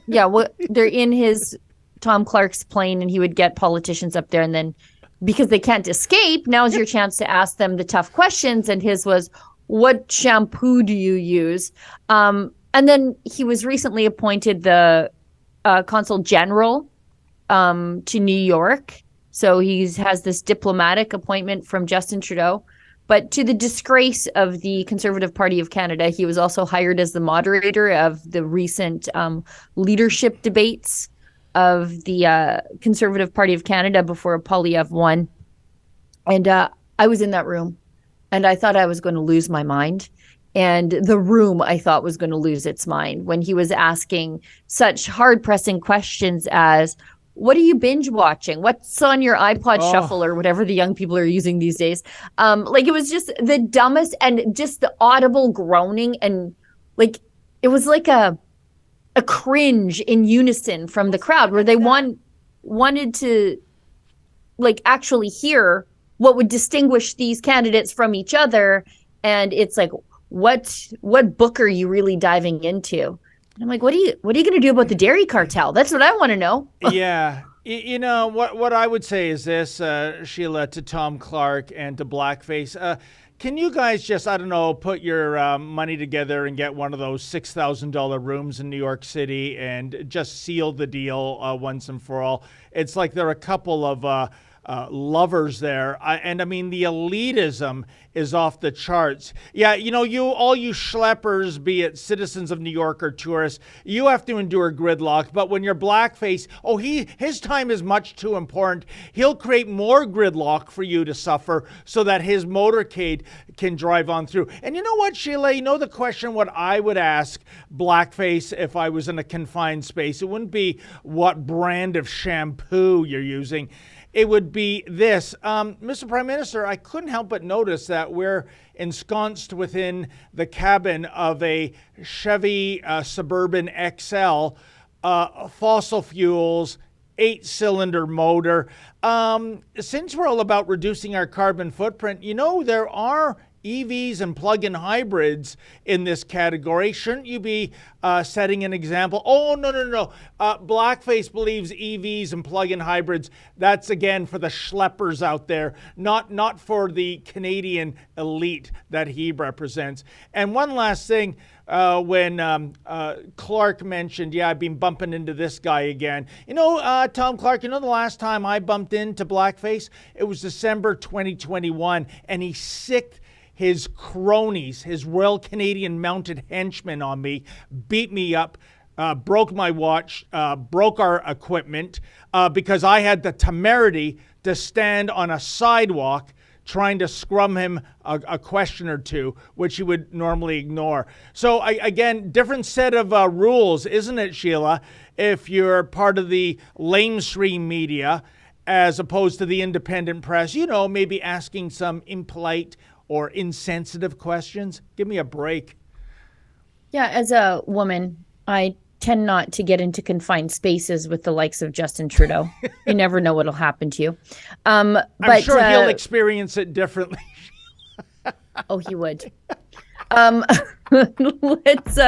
Yeah, they're in his Tom Clark's plane, and he would get politicians up there, and then because they can't escape, now's your chance to ask them the tough questions. And his was, what shampoo do you use? And then he was recently appointed the Consul General to New York. So he has this diplomatic appointment from Justin Trudeau. But to the disgrace of the Conservative Party of Canada, he was also hired as the moderator of the recent leadership debates of the Conservative Party of Canada before Poilievre won. And I was in that room, and I thought I was going to lose my mind. And the room, I thought, was going to lose its mind when he was asking such hard-pressing questions as, what are you binge watching? What's on your iPod Shuffle or whatever the young people are using these days? It was just the dumbest, and just the audible groaning, and it was like a cringe in unison from the crowd, where they wanted to actually hear what would distinguish these candidates from each other. And it's like, what book are you really diving into? And I'm like, what are you going to do about the dairy cartel? That's what I want to know. Yeah. What I would say is this, Sheila, to Tom Clark and to Blackface. Can you guys just, I don't know, put your money together and get one of those $6,000 rooms in New York City and just seal the deal once and for all? It's like there are a couple of lovers there. And I mean, the elitism is off the charts. Yeah, all you schleppers, be it citizens of New York or tourists, you have to endure gridlock. But when you're Blackface, his time is much too important. He'll create more gridlock for you to suffer so that his motorcade can drive on through. And you know what, Sheila? The question what I would ask Blackface if I was in a confined space, it wouldn't be what brand of shampoo you're using. It would be this. Mr. Prime Minister, I couldn't help but notice that we're ensconced within the cabin of a Chevy Suburban XL, fossil fuels, 8-cylinder motor. Since we're all about reducing our carbon footprint, there are EVs and plug-in hybrids in this category. Shouldn't you be setting an example? Oh, no. Blackface believes EVs and plug-in hybrids, that's again for the schleppers out there, not for the Canadian elite that he represents. And one last thing, when Clark mentioned, I've been bumping into this guy again. Tom Clark, the last time I bumped into Blackface, it was December 2021, and he sicked his cronies, his Royal Canadian Mounted Henchmen on me, beat me up, broke my watch, broke our equipment because I had the temerity to stand on a sidewalk trying to scrum him a question or two, which he would normally ignore. So again, different set of rules, isn't it, Sheila? If you're part of the lamestream media as opposed to the independent press, you know, maybe asking some impolite or insensitive questions. Give me a break. Yeah, as a woman, I tend not to get into confined spaces with the likes of Justin Trudeau. You never know what'll happen to you. I'm sure he'll experience it differently. Oh, he would. Let's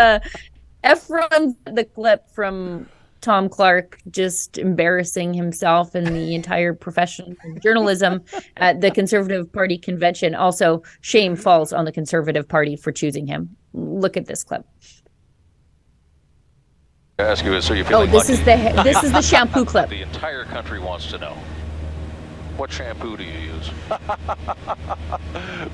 Ephraim, the clip from Tom Clark just embarrassing himself and the entire profession of journalism at the Conservative Party convention. Also, shame falls on the Conservative Party for choosing him. Look at this clip. Ask you, so you feeling this is the shampoo clip. The entire country wants to know. What shampoo do you use?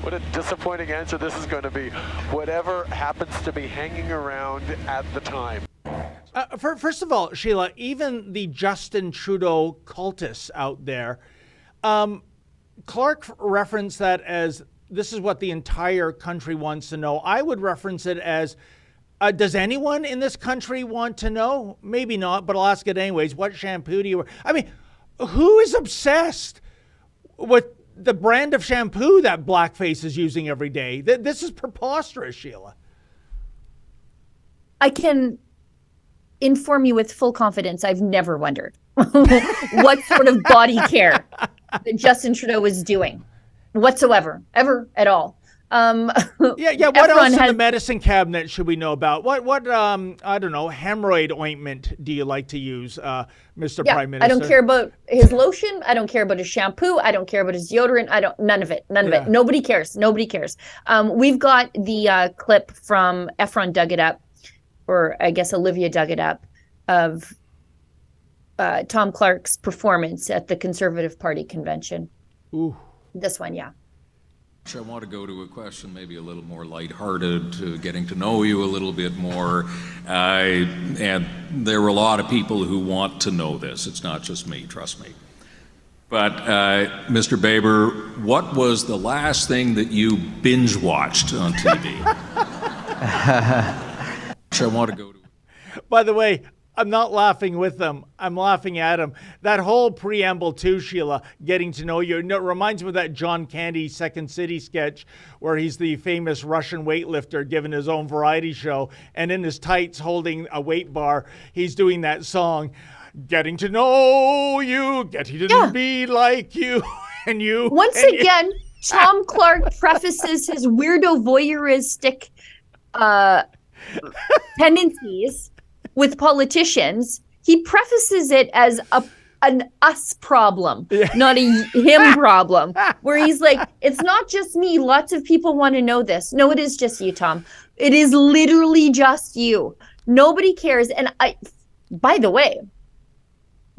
What a disappointing answer this is going to be. Whatever happens to be hanging around at the time. First of all, Sheila, even the Justin Trudeau cultists out there, Clark referenced that as this is what the entire country wants to know. I would reference it as, does anyone in this country want to know? Maybe not, but I'll ask it anyways. What shampoo do you... I mean, who is obsessed with the brand of shampoo that blackface is using every day? This is preposterous, Sheila. I can inform you with full confidence, I've never wondered what sort of body care that Justin Trudeau is doing whatsoever, ever at all. Yeah. What else in the medicine cabinet should we know about? What I don't know, hemorrhoid ointment do you like to use, Mr. Prime Minister? I don't care about his lotion. I don't care about his shampoo. I don't care about his deodorant. None of it. Nobody cares. We've got the clip from Efron dug it up, or I guess Olivia dug it up, of Tom Clark's performance at the Conservative Party convention. Ooh. This one, yeah. I want to go to a question maybe a little more lighthearted, to getting to know you a little bit more. And there are a lot of people who want to know this. It's not just me, trust me. But Mr. Baber, what was the last thing that you binge watched on TV? I want to go to. By the way, I'm not laughing with them. I'm laughing at him. That whole preamble too, Sheila, getting to know you. It reminds me of that John Candy Second City sketch where he's the famous Russian weightlifter giving his own variety show. And in his tights holding a weight bar, he's doing that song, getting to know you, getting to be like you. And you. Once again, Tom Clark prefaces his weirdo voyeuristic tendencies with politicians. He prefaces it as an us problem, not a him problem, where he's like, it's not just me. Lots of people want to know this. No, it is just you, Tom. It is literally just you. Nobody cares. And by the way,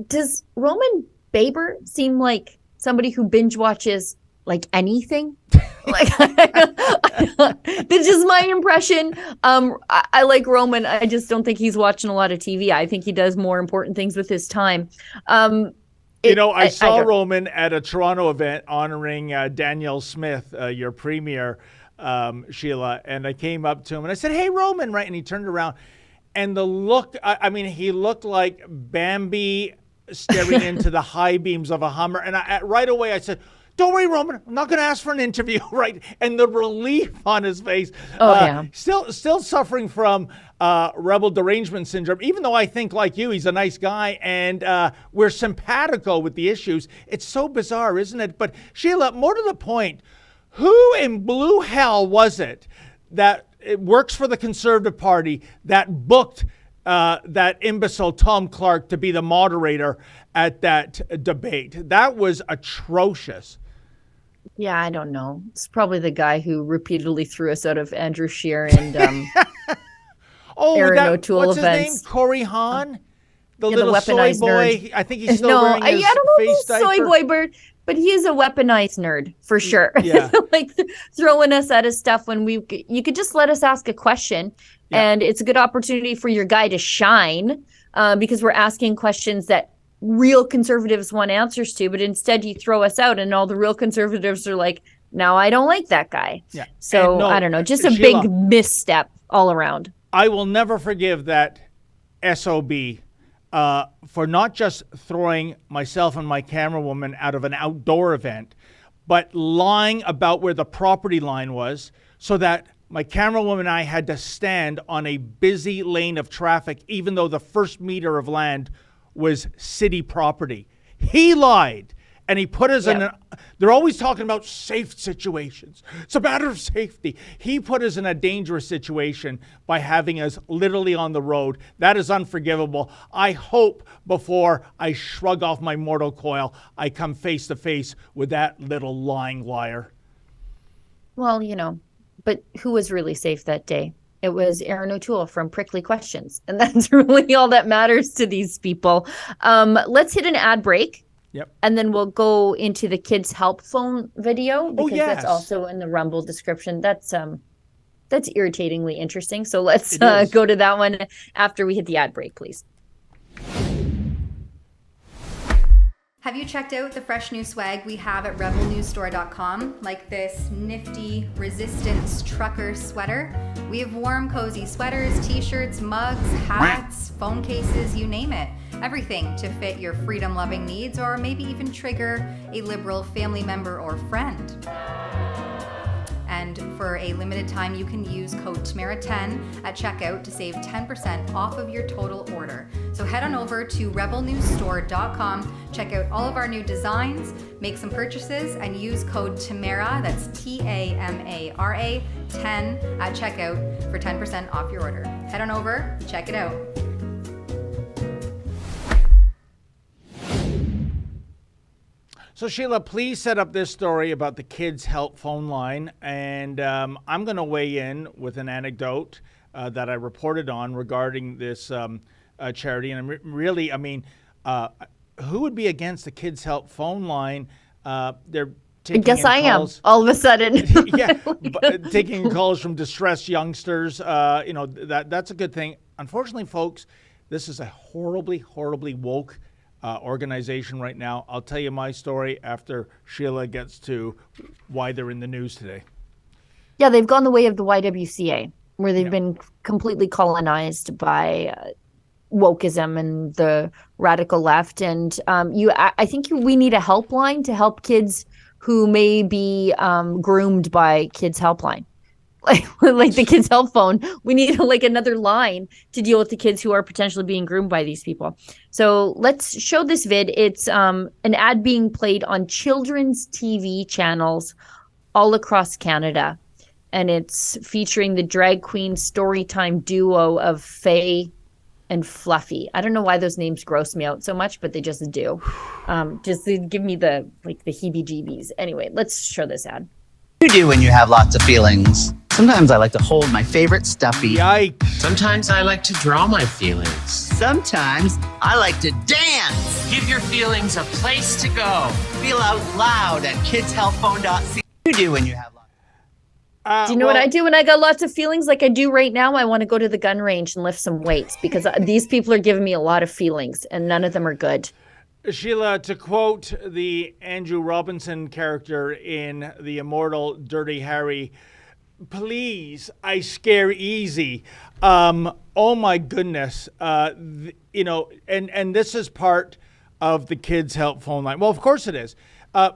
does Roman Baber seem like somebody who binge watches like anything? Like, this is my impression. I like Roman. I just don't think he's watching a lot of TV. I think he does more important things with his time. I saw Roman at a Toronto event honoring Danielle Smith, your premier, Sheila, and I came up to him and I said, "Hey, Roman," right? And he turned around, and the look, he looked like Bambi staring into the high beams of a Hummer. And right away I said, "Don't worry, Roman, I'm not going to ask for an interview," right? And the relief on his face. Still suffering from rebel derangement syndrome, even though I think, like you, he's a nice guy and we're simpatico with the issues. It's so bizarre, isn't it? But Sheila, more to the point, who in blue hell was it that works for the Conservative Party that booked that imbecile Tom Clark to be the moderator at that debate? That was atrocious. Yeah, I don't know. It's probably the guy who repeatedly threw us out of Andrew Scheer and Aaron O'Toole what's events. His name? Corey Hahn? The Yeah, little the soy weaponized boy. nerd. I think he's still wearing his I don't know face if soy diaper. boy bird. But he is a weaponized nerd for sure. Yeah. Like throwing us at his stuff when you could just let us ask a question, and it's a good opportunity for your guy to shine, because we're asking questions that real conservatives want answers to, but instead you throw us out and all the real conservatives are like, now I don't like that guy. Yeah. So I don't know, just a Sheila, big misstep all around. I will never forgive that SOB for not just throwing myself and my camera woman out of an outdoor event, but lying about where the property line was so that my camera woman and I had to stand on a busy lane of traffic, even though the first meter of land was city property. He lied. And he put us in they're always talking about safe situations. It's a matter of safety. He put us in a dangerous situation by having us literally on the road. That is unforgivable. I hope before I shrug off my mortal coil, I come face to face with that little lying liar. Well, but who was really safe that day? It was Aaron O'Toole from Prickly Questions. And that's really all that matters to these people. Let's hit an ad break. Yep. And then we'll go into the Kids Help Phone video, because yes. that's also in the Rumble description. That's irritatingly interesting. So let's go to that one after we hit the ad break, please. Have you checked out the fresh new swag we have at rebelnewsstore.com? Like this nifty resistance trucker sweater? We have warm, cozy sweaters, t-shirts, mugs, hats, phone cases, you name it. Everything to fit your freedom-loving needs, or maybe even trigger a liberal family member or friend. And for a limited time, you can use code TAMARA10 at checkout to save 10% off of your total order. So head on over to rebelnewsstore.com, check out all of our new designs, make some purchases, and use code TAMARA, that's TAMARA 10 at checkout for 10% off your order. Head on over, check it out. So Sheila, please set up this story about the Kids Help phone line, and I'm going to weigh in with an anecdote that I reported on regarding this charity. And really, who would be against the Kids Help phone line? They're taking I guess I calls. am all of a sudden. Taking calls from distressed youngsters. That's a good thing. Unfortunately, folks, this is a horribly, horribly woke organization right now. I'll tell you my story after Sheila gets to why they're in the news today. Yeah, they've gone the way of the YWCA, where they've been completely colonized by wokeism and the radical left. And I think we need a helpline to help kids who may be groomed by Kids Helpline. Like the Kids Help Phone, we need another line to deal with the kids who are potentially being groomed by these people. So let's show this vid. It's an ad being played on children's TV channels all across Canada, and it's featuring the drag queen storytime duo of Faye and Fluffy. I don't know why those names gross me out so much, but they just do. Just give me the heebie-jeebies. Anyway, let's show this ad. You do when you have lots of feelings. Sometimes I like to hold my favorite stuffy. Yikes. Sometimes I like to draw my feelings. Sometimes I like to dance. Give your feelings a place to go. Feel out loud at kidshelpphone.ca. You do when you have lots. Do you know what I do when I got lots of feelings like I do right now? I want to go to the gun range and lift some weights, because these people are giving me a lot of feelings and none of them are good. Sheila, to quote the Andrew Robinson character in the immortal Dirty Harry, please, I scare easy. Oh my goodness. And this is part of the Kids Help phone line. Well, of course it is.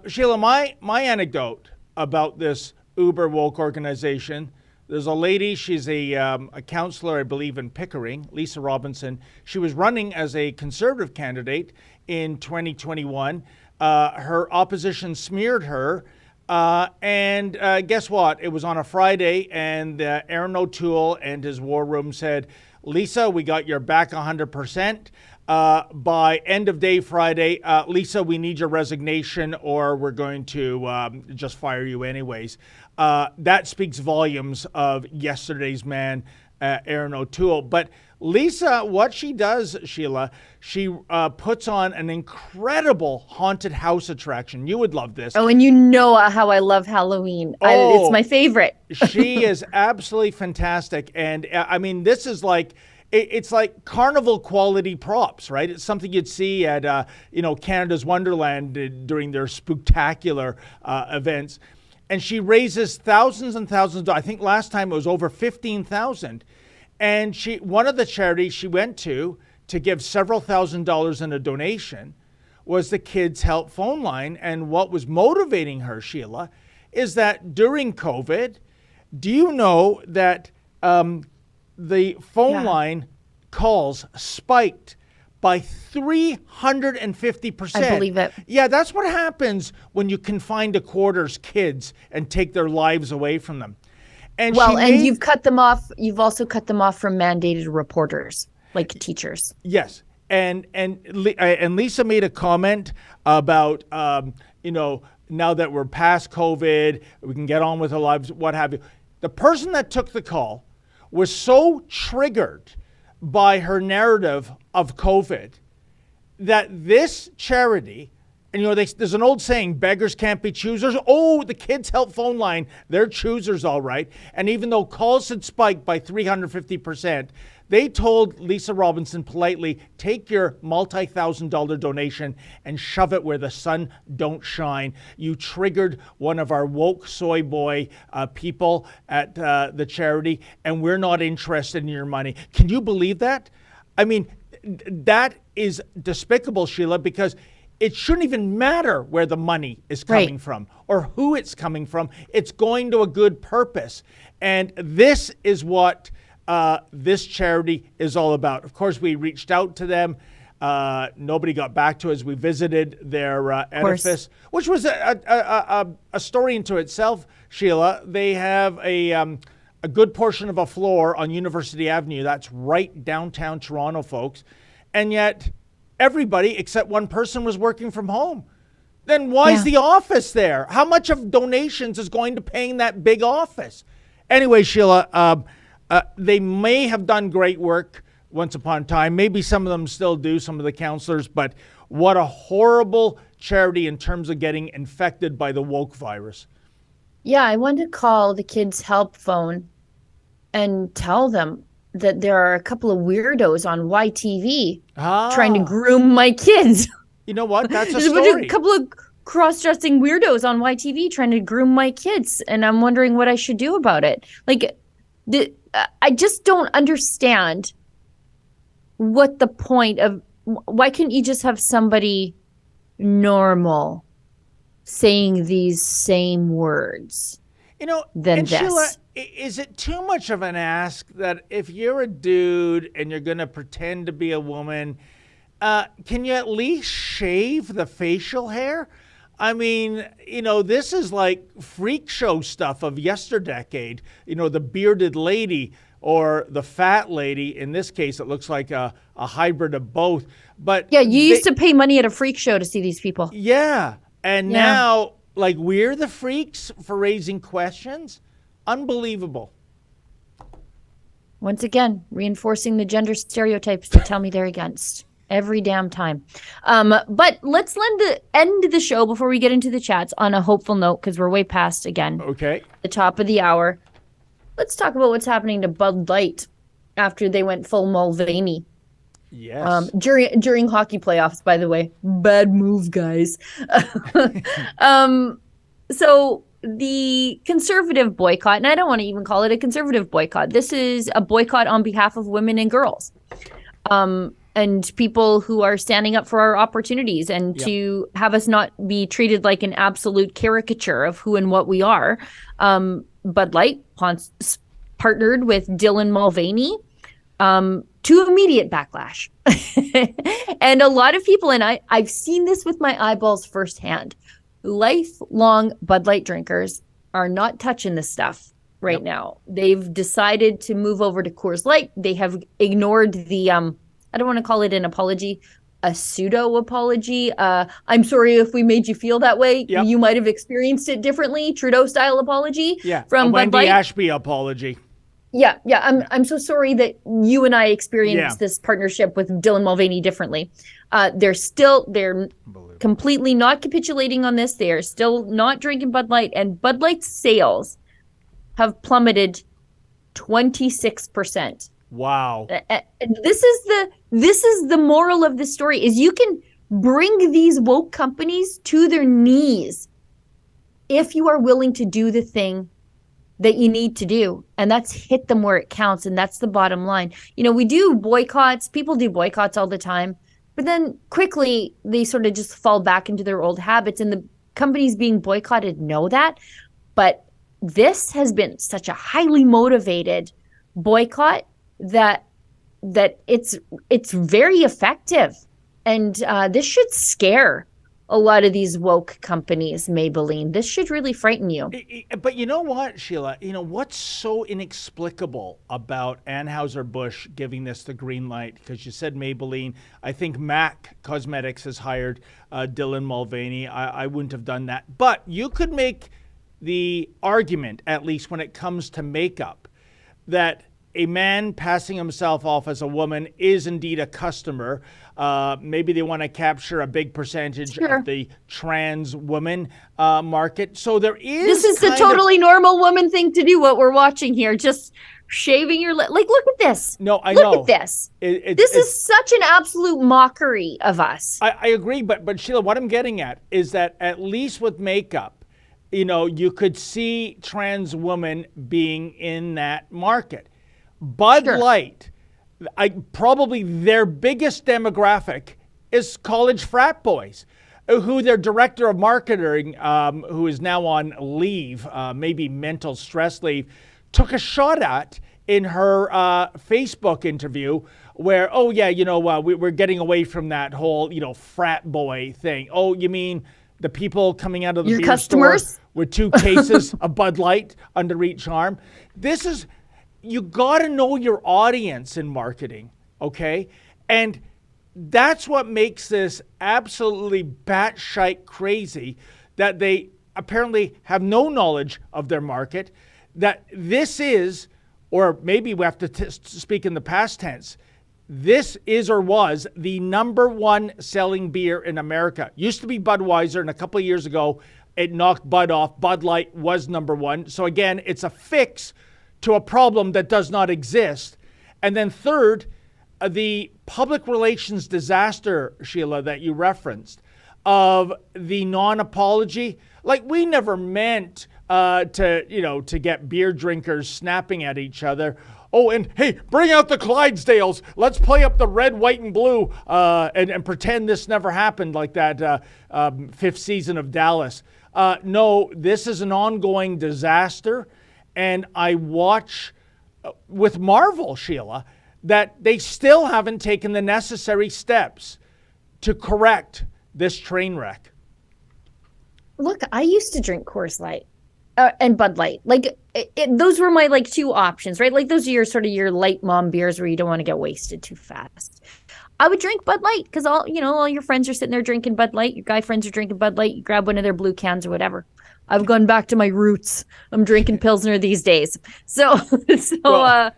Sheila, my anecdote about this uber woke organization, there's a lady, she's a counselor, I believe, in Pickering, Lisa Robinson. She was running as a Conservative candidate in 2021. Her opposition smeared her. And guess what? It was on a Friday, and Aaron O'Toole and his war room said, Lisa, we got your back 100%. By end of day Friday, Lisa, we need your resignation or we're going to just fire you anyways. That speaks volumes of yesterday's man, Aaron O'Toole. But Lisa, what she does, Sheila, she puts on an incredible haunted house attraction. You would love this. Oh, and you know how I love Halloween. It's my favorite. She is absolutely fantastic. And I mean, this is like, it's like carnival quality props, right? It's something you'd see at, Canada's Wonderland during their spooktacular events. And she raises thousands and thousands of dollars. I think last time it was over 15,000. And one of the charities she went to give several $1,000s in a donation was the Kids Help phone line. And what was motivating her, Sheila, is that during COVID, do you know that the phone line calls spiked by 350%. I believe it. Yeah, that's what happens when you confine to quarters kids and take their lives away from them. And you've cut them off. You've also cut them off from mandated reporters, like teachers. Yes, and Lisa made a comment about now that we're past COVID, we can get on with our lives, what have you. The person that took the call was so triggered by her narrative of COVID that this charity, and there's an old saying, beggars can't be choosers. Oh, the Kids Help phone line, they're choosers, all right. And even though calls had spiked by 350%, they told Lisa Robinson politely, take your multi-$1,000 donation and shove it where the sun don't shine. You triggered one of our woke soy boy people at the charity, and we're not interested in your money. Can you believe that? I mean, that is despicable, Sheila, because it shouldn't even matter where the money is coming from or who it's coming from. It's going to a good purpose. And this is what this charity is all about. Of course, we reached out to them. Nobody got back to us. We visited their edifice, which was a story into itself, Sheila. They have a good portion of a floor on University Avenue. That's right downtown Toronto, folks. And yet everybody except one person was working from home. Then why is the office there? How much of donations is going to paying that big office? Anyway, Sheila, they may have done great work once upon a time. Maybe some of them still do, some of the counselors, but what a horrible charity in terms of getting infected by the woke virus. Yeah, I wanted to call the Kids Help phone and tell them that there are a couple of weirdos on YTV trying to groom my kids. You know what? That's a story. A couple of cross-dressing weirdos on YTV trying to groom my kids, and I'm wondering what I should do about it. Like, I just don't understand what the point of, why couldn't you just have somebody normal saying these same words than this? Sheila, is it too much of an ask that if you're a dude and you're going to pretend to be a woman, can you at least shave the facial hair? I mean, this is like freak show stuff of yesterdecade. The bearded lady or the fat lady. In this case, it looks like a hybrid of both. But yeah, you used to pay money at a freak show to see these people. Yeah. And now, like, we're the freaks for raising questions? Unbelievable. Once again, reinforcing the gender stereotypes to tell me they're against. Every damn time. But let's end the show before we get into the chats on a hopeful note, because we're way past, again, the top of the hour. Let's talk about what's happening to Bud Light after they went full Mulvaney. Yes. During hockey playoffs, by the way. Bad move, guys. So the conservative boycott, and I don't want to even call it a conservative boycott. This is a boycott on behalf of women and girls. And people who are standing up for our opportunities and to have us not be treated like an absolute caricature of who and what we are. Bud Light partnered with Dylan Mulvaney to immediate backlash. And a lot of people, and I've seen this with my eyeballs firsthand, lifelong Bud Light drinkers are not touching this stuff right now. They've decided to move over to Coors Light. They have ignored the I don't want to call it an apology, a pseudo apology. I'm sorry if we made you feel that way. Yep. You might have experienced it differently. Trudeau style apology. Yeah. From a Bud Wendy Light. Ashby apology. Yeah. I'm so sorry that you and I experienced this partnership with Dylan Mulvaney differently. They're completely not capitulating on this. They are still not drinking Bud Light, and Bud Light's sales have plummeted 26%. Wow. This is the moral of the story, is you can bring these woke companies to their knees if you are willing to do the thing that you need to do, and that's hit them where it counts. And that's the bottom line. We do boycotts. People do boycotts all the time, but then quickly they sort of just fall back into their old habits, and the companies being boycotted know that. But this has been such a highly motivated boycott that it's very effective, and this should scare a lot of these woke companies, Maybelline. This should really frighten you. But you know what, Sheila? What's so inexplicable about Anheuser-Busch giving this the green light? Because you said Maybelline. I think MAC Cosmetics has hired Dylan Mulvaney. I wouldn't have done that. But you could make the argument, at least when it comes to makeup, that a man passing himself off as a woman is indeed a customer. Maybe they want to capture a big percentage of the trans woman market. So there is. This is the totally normal woman thing to do. What we're watching here, just shaving your lip. Like, look at this. No, I know. Look at this. This is such an absolute mockery of us. I agree, but Sheila, what I'm getting at is that at least with makeup, you could see trans women being in that market. Bud Light, probably their biggest demographic is college frat boys, who their director of marketing, who is now on leave, maybe mental stress leave, took a shot at in her Facebook interview where, we're getting away from that whole, frat boy thing. Oh, you mean the people coming out of the beer customers store with 2 cases of Bud Light under each arm? You got to know your audience in marketing, okay? And that's what makes this absolutely batshite crazy, that they apparently have no knowledge of their market, that this is, or maybe we have to speak in the past tense, this is or was the #1 selling beer in America. Used to be Budweiser, and a couple of years ago, it knocked Bud off. Bud Light was #1. So again, it's a fix to a problem that does not exist. And then third, the public relations disaster, Sheila, that you referenced, of the non-apology. Like, we never meant to get beer drinkers snapping at each other. Oh, and hey, bring out the Clydesdales. Let's play up the red, white, and blue and pretend this never happened, like that 5th season of Dallas. No, this is an ongoing disaster. And I watch with marvel, Sheila, that they still haven't taken the necessary steps to correct this train wreck. Look, I used to drink Coors Light and Bud Light. Like, those were my 2 options, right? Like, those are your light mom beers where you don't want to get wasted too fast. I would drink Bud Light because all your friends are sitting there drinking Bud Light. Your guy friends are drinking Bud Light. You grab one of their blue cans or whatever. I've gone back to my roots. I'm drinking Pilsner these days. So it's a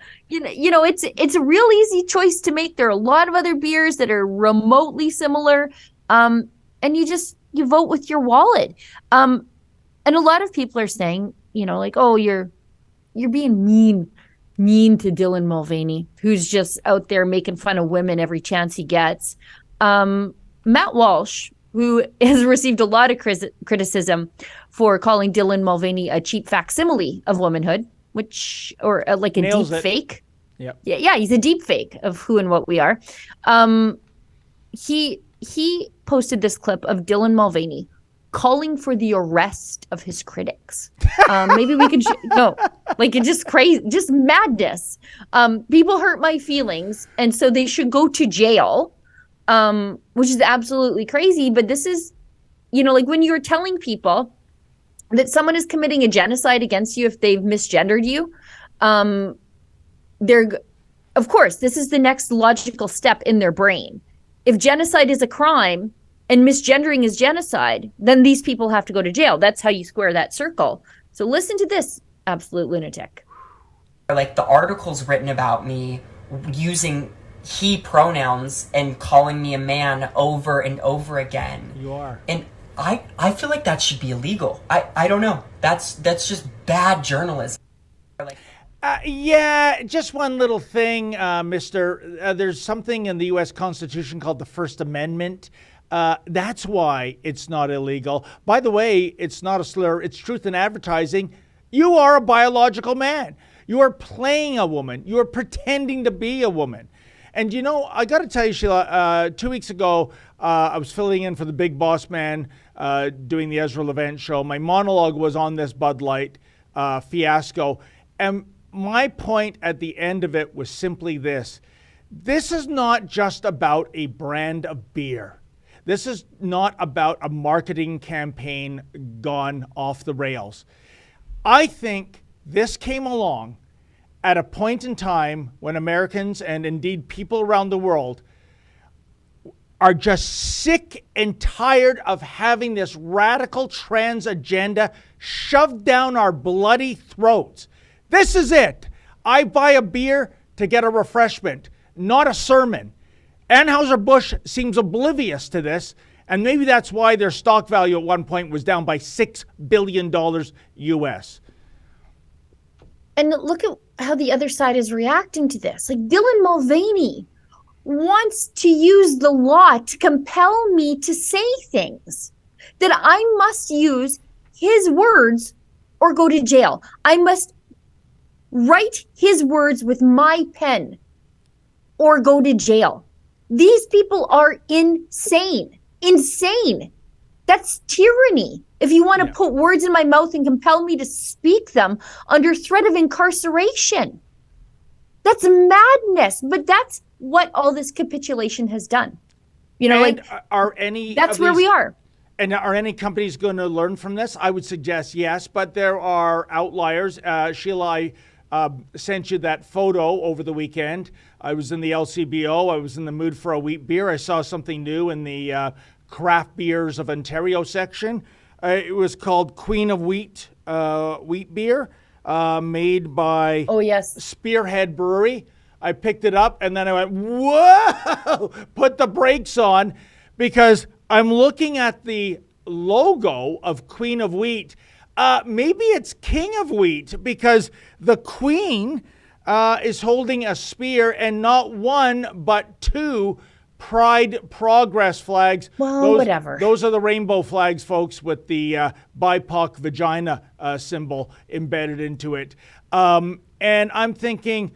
real easy choice to make. There are a lot of other beers that are remotely similar. And you vote with your wallet. And a lot of people are saying, oh, you're being mean to Dylan Mulvaney, who's just out there making fun of women every chance he gets. Matt Walsh, who has received a lot of criticism for calling Dylan Mulvaney a cheap facsimile of womanhood, a deep fake. Yep. Yeah, he's a deep fake of who and what we are. He posted this clip of Dylan Mulvaney calling for the arrest of his critics. Maybe we could it's just crazy, just madness. People hurt my feelings, and so they should go to jail. Which is absolutely crazy. But this is, when you're telling people that someone is committing a genocide against you if they've misgendered you, of course, this is the next logical step in their brain. If genocide is a crime and misgendering is genocide, then these people have to go to jail. That's how you square that circle. So listen to this absolute lunatic. Like the articles written about me using he pronouns and calling me a man over and over again. You are. And I feel like that should be illegal. I don't know. That's just bad journalism. Yeah, just one little thing, mister. There's something in the U.S. Constitution called the First Amendment. That's why it's not illegal. By the way, it's not a slur. It's truth in advertising. You are a biological man. You are playing a woman. You are pretending to be a woman. And you know, I got to tell you, Sheila, 2 weeks ago, I was filling in for the Big Boss Man doing the Ezra Levant show. My monologue was on this Bud Light fiasco. And my point at the end of it was simply this. This is not just about a brand of beer. This is not about a marketing campaign gone off the rails. I think this came along at a point in time when Americans and indeed people around the world are just sick and tired of having this radical trans agenda shoved down our bloody throats. This is it. I buy a beer to get a refreshment, not a sermon. Anheuser-Busch seems oblivious to this, and maybe that's why their stock value at one point was down by $6 billion US. And look at how the other side is reacting to this. Like Dylan Mulvaney wants to use the law to compel me to say things that I must use his words or go to jail. I must write his words with my pen or go to jail. These people are insane. Insane. That's tyranny. If you want to put words in my mouth and compel me to speak them under threat of incarceration. That's madness. But that's what all this capitulation has done. You know, and like are any that's where we are. And are any companies going to learn from this? I would suggest yes, but there are outliers. Sheila, I sent you that photo over the weekend. I was in the LCBO. I was in the mood for a wheat beer. I saw something new in the craft beers of Ontario section. It was called Queen of Wheat wheat beer, made by Spearhead Brewery. I picked it up and then I went, whoa, put the brakes on, because I'm looking at the logo of Queen of Wheat. Maybe it's King of Wheat, because the Queen is holding a spear and not one but two Pride Progress flags. Well, whatever. Those are the rainbow flags, folks, with the BIPOC vagina symbol embedded into it. And I'm thinking,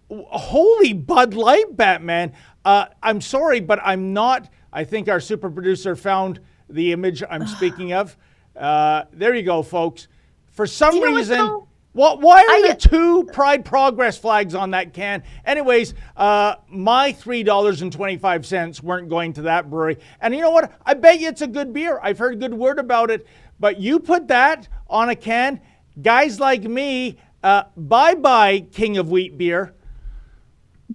holy Bud Light, Batman. I'm sorry, but I'm not. I think our super producer found the image I'm speaking of. There you go, folks. For some reason, why are there two Pride Progress flags on that can? Anyways, my $3.25 weren't going to that brewery. And you know what? I bet you it's a good beer. I've heard a good word about it. But you put that on a can, guys like me, bye-bye King of Wheat beer.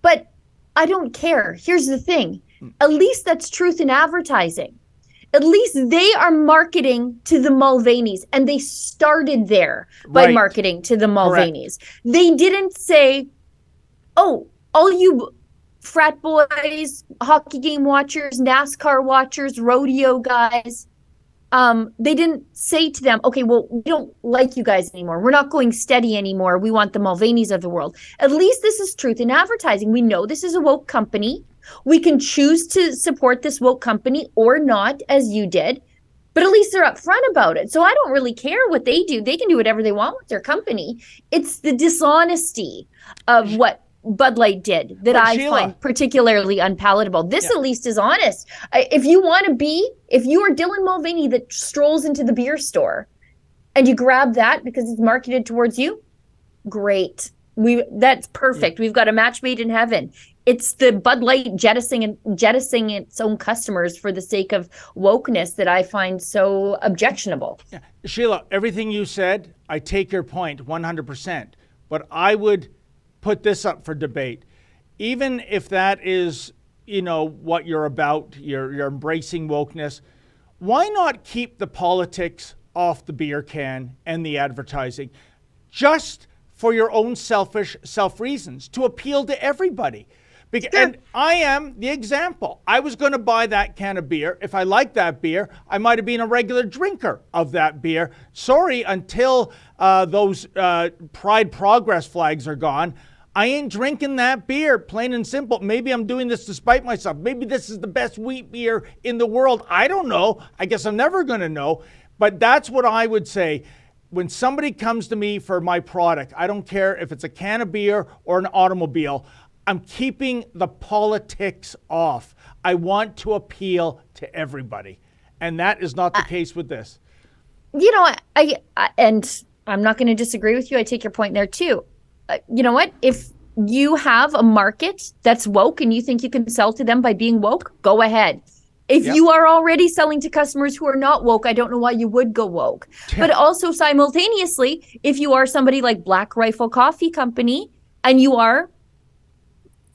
But I don't care. Here's the thing. At least that's truth in advertising. At least they are marketing to the Mulvaneys, and they started there by marketing to the Mulvaneys. Correct. They didn't say, oh, all you frat boys, hockey game watchers, NASCAR watchers, rodeo guys. They didn't say to them, okay, well, we don't like you guys anymore. We're not going steady anymore. We want the Mulvaneys of the world. At least this is truth in advertising. We know this is a woke company. We can choose to support this woke company or not, as you did, but at least they're upfront about it. So I don't really care what they do. They can do whatever they want with their company. It's the dishonesty of what Bud Light did that I find particularly unpalatable. This at least is honest. If you are Dylan Mulvaney that strolls into the beer store and you grab that because it's marketed towards you, great. That's perfect. We've got a match made in heaven. It's the Bud Light jettisoning its own customers for the sake of wokeness that I find so objectionable. Yeah. Sheila, everything you said, I take your point 100%. But I would put this up for debate. Even if that is, what you're about, you're embracing wokeness, why not keep the politics off the beer can and the advertising? Just for your own selfish reasons, to appeal to everybody. And I am the example. I was going to buy that can of beer. If I liked that beer, I might have been a regular drinker of that beer. Sorry, until those Pride Progress flags are gone, I ain't drinking that beer, plain and simple. Maybe I'm doing this to spite myself. Maybe this is the best wheat beer in the world. I don't know. I guess I'm never going to know. But that's what I would say. When somebody comes to me for my product, I don't care if it's a can of beer or an automobile, I'm keeping the politics off. I want to appeal to everybody. And that is not the case with this. You know, I and I'm not going to disagree with you. I take your point there too. You know what? If you have a market that's woke and you think you can sell to them by being woke, go ahead. If you are already selling to customers who are not woke, I don't know why you would go woke. But also simultaneously, if you are somebody like Black Rifle Coffee Company and you are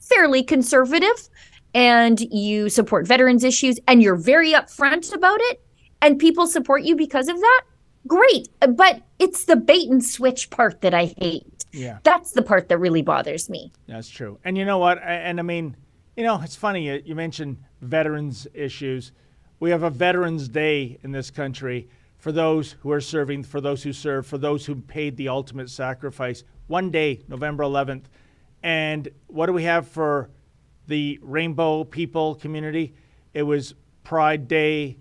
fairly conservative and you support veterans issues and you're very upfront about it and people support you because of that, great. But it's the bait and switch part that I hate. Yeah. That's the part that really bothers me. That's true. And you know what? And I mean, you know, it's funny. You mentioned veterans issues. We have a Veterans Day in this country for those who are serving, for those who serve, for those who paid the ultimate sacrifice. One day, November 11th. And what do we have for the Rainbow people community? It was Pride Day,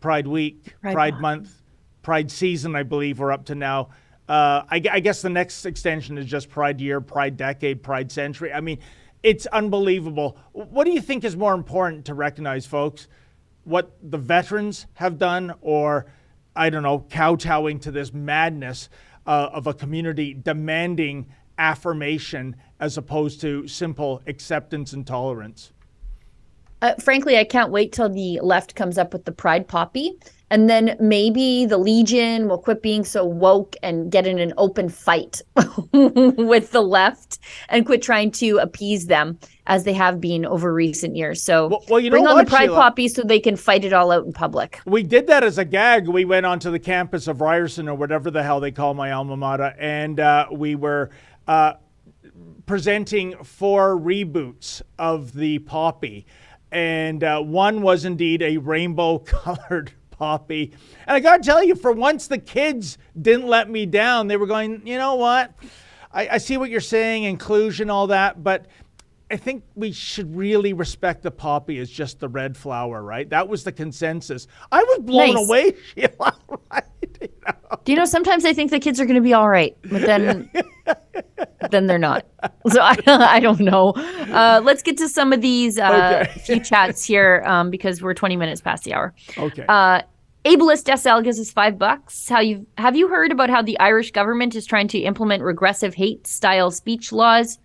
Pride Week, Pride Month, Pride Season, I believe we're up to now. I guess the next extension is just Pride Year, Pride Decade, Pride Century. I mean, it's unbelievable. What do you think is more important to recognize, folks? What the veterans have done, or, I don't know, kowtowing to this madness of a community demanding affirmation as opposed to simple acceptance and tolerance? Frankly, I can't wait till the left comes up with the Pride Poppy. And then maybe the Legion will quit being so woke and get in an open fight with the left and quit trying to appease them as they have been over recent years. So you bring know on what, the Pride Sheila? Poppy so they can fight it all out in public. We did that as a gag. We went onto the campus of Ryerson, or whatever the hell they call my alma mater, and we were presenting 4 reboots of the Poppy. And one was indeed a rainbow-colored Poppy. And I got to tell you, for once the kids didn't let me down. They were going, you know what? I see what you're saying, inclusion, all that, but I think we should really respect the Poppy as just the red flower, right? That was the consensus. I was blown away, Sheila, right? You know? Do you know, sometimes I think the kids are going to be all right, but then they're not. So I don't know. Let's get to some of these few chats here because we're 20 minutes past the hour. Okay. Ableist SL gives us $5. Have you heard about how the Irish government is trying to implement regressive hate style speech laws?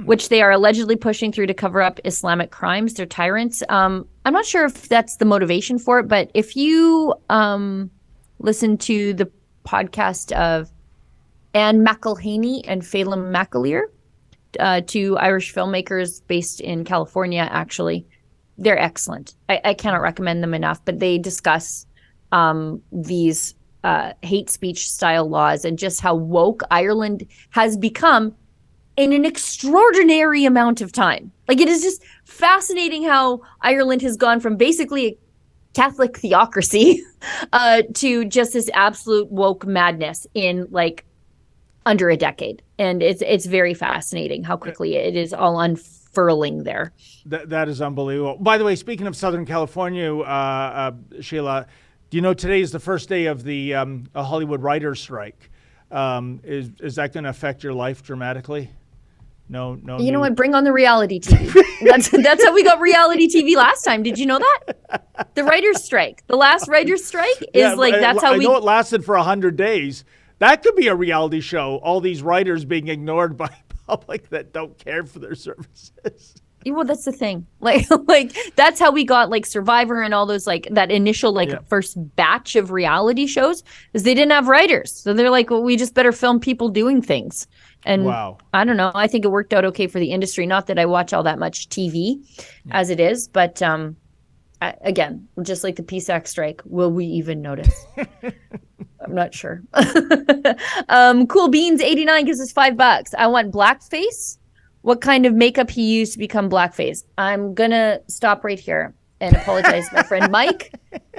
Which they are allegedly pushing through to cover up Islamic crimes. They're tyrants. I'm not sure if that's the motivation for it, but if you listen to the podcast of Anne McElhaney and Phelim McAleer, 2 Irish filmmakers based in California, actually, they're excellent. I cannot recommend them enough, but they discuss these hate speech style laws and just how woke Ireland has become in an extraordinary amount of time. Like, it is just fascinating how Ireland has gone from basically a Catholic theocracy to just this absolute woke madness in like under a decade. And it's very fascinating how quickly it is all unfurling there. That is unbelievable. By the way, speaking of Southern California, Sheila, do you know today is the first day of the Hollywood writers' strike? Is that going to affect your life dramatically? No. You know what? Bring on the reality TV. That's how we got reality TV last time. Did you know that? The writers' strike. The last writers' strike is that's how I know it lasted for 100 days. That could be a reality show. All these writers being ignored by public that don't care for their services. Well, that's the thing. Like that's how we got like Survivor and all those like that initial first batch of reality shows is they didn't have writers. So they're like, well, we just better film people doing things. And wow. I don't know. I think it worked out okay for the industry. Not that I watch all that much TV as it is, but again, just like the PSAC strike, will we even notice? I'm not sure. Cool Beans 89 gives us $5. I want blackface. What kind of makeup he used to become blackface? I'm gonna stop right here and apologize to my friend Mike,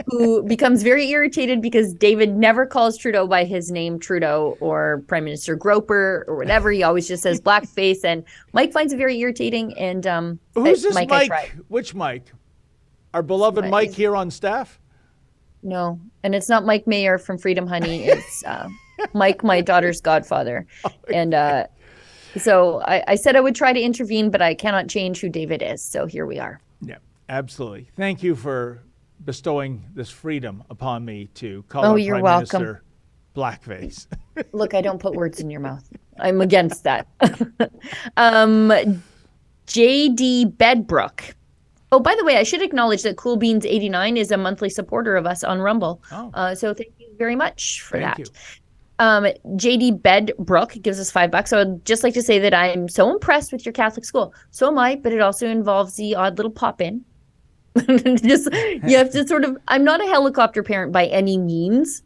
who becomes very irritated because David never calls Trudeau by his name, Trudeau, or Prime Minister Groper or whatever. He always just says blackface, and Mike finds it very irritating. And who's this Mike? Which Mike? Our beloved Mike here on staff? No, and it's not Mike Mayer from Freedom Honey. It's Mike, my daughter's godfather. And so I said I would try to intervene, but I cannot change who David is. So here we are. Yeah, absolutely. Thank you for bestowing this freedom upon me to call our you're Prime welcome. Minister blackface. Look, I don't put words in your mouth. I'm against that. JD Bedbrook. Oh, by the way, I should acknowledge that Cool Beans 89 is a monthly supporter of us on Rumble. So thank you very much for that. JD Bedbrook gives us $5. I would just like to say that I'm so impressed with your Catholic school. So am I, but it also involves the odd little pop-in. Just you have to sort of. I'm not a helicopter parent by any means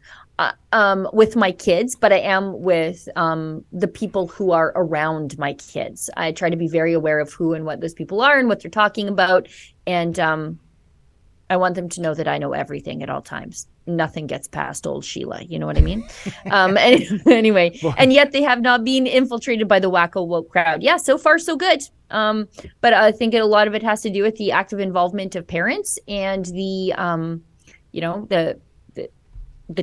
with my kids, but I am with the people who are around my kids. I try to be very aware of who and what those people are and what they're talking about, and I want them to know that I know everything at all times. Nothing gets past old Sheila. You know what I mean? Anyway, and yet they have not been infiltrated by the wacko woke crowd. Yeah, so far so good. But I think a lot of it has to do with the active involvement of parents and the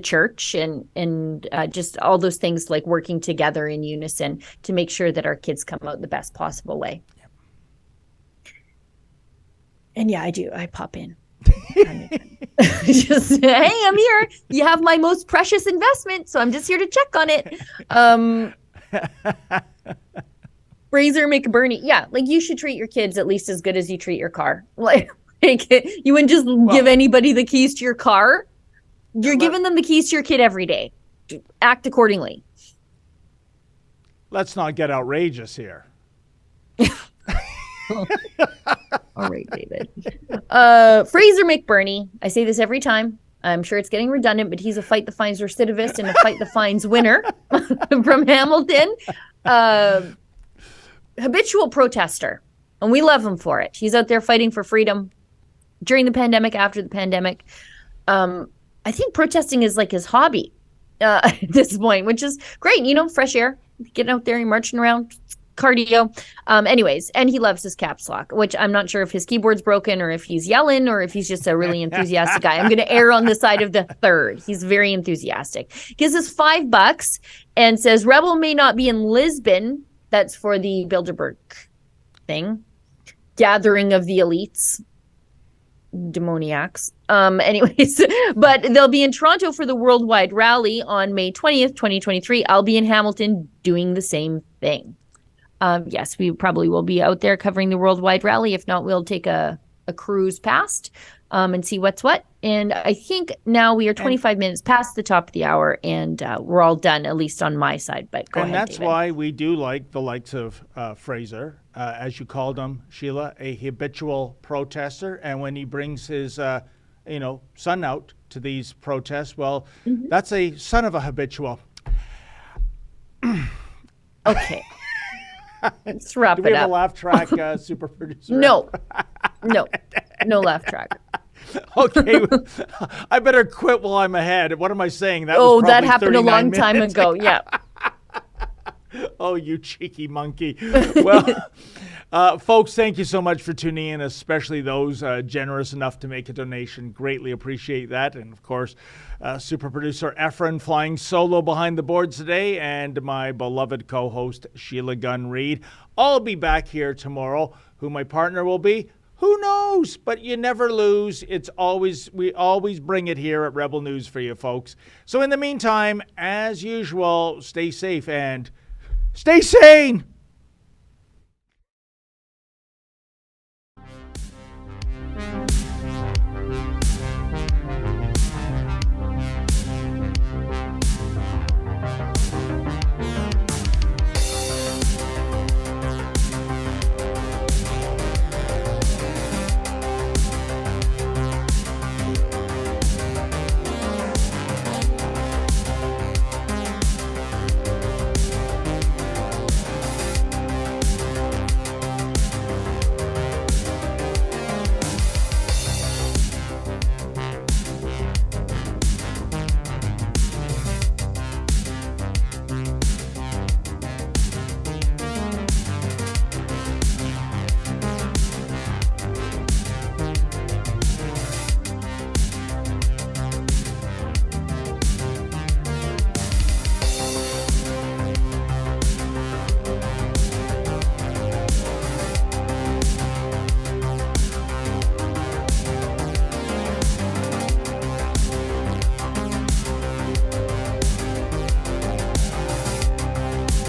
church and just all those things, like working together in unison to make sure that our kids come out the best possible way. Yep. And yeah, I do. I pop in. Just, hey, I'm here. You have my most precious investment, so I'm just here to check on it. Fraser McBurney. Yeah, like you should treat your kids at least as good as you treat your car. Like you wouldn't just give anybody the keys to your car. You're giving them the keys to your kid every day. Act accordingly. Let's not get outrageous here. All right, David. Fraser McBurney. I say this every time. I'm sure it's getting redundant, but he's a Fight the Fines recidivist and a Fight the Fines winner from Hamilton. Habitual protester. And we love him for it. He's out there fighting for freedom during the pandemic, after the pandemic. I think protesting is like his hobby at this point, which is great. You know, fresh air, getting out there and marching around, cardio. Anyways, and he loves his caps lock, which I'm not sure if his keyboard's broken or if he's yelling or if he's just a really enthusiastic guy. I'm going to err on the side of the third. He's very enthusiastic. Gives us $5 and says, Rebel may not be in Lisbon. That's for the Bilderberg thing. Gathering of the elites. Demoniacs. Anyways, but they'll be in Toronto for the Worldwide Rally on May 20th, 2023. I'll be in Hamilton doing the same thing. Yes, we probably will be out there covering the Worldwide Rally. If not, we'll take a cruise past and see what's what. And I think now we are 25 minutes past the top of the hour, and we're all done, at least on my side. But go ahead, that's David. why we do like the likes of Fraser, as you called him, Sheila, a habitual protester. And when he brings his, son out to these protests, well, that's a son of a habitual. Okay. Let's wrap it up. Do we have a laugh track, super producer? No laugh track. Okay, I better quit while I'm ahead. What am I saying? That happened a long time ago. Yeah. Oh, you cheeky monkey. Well, folks, thank you so much for tuning in, especially those generous enough to make a donation. Greatly appreciate that. And, of course, super producer Efren flying solo behind the boards today, and my beloved co-host Sheila Gunn Reid. I'll be back here tomorrow. Who my partner will be, who knows? But you never lose. We always bring it here at Rebel News for you, folks. So in the meantime, as usual, stay safe and stay sane.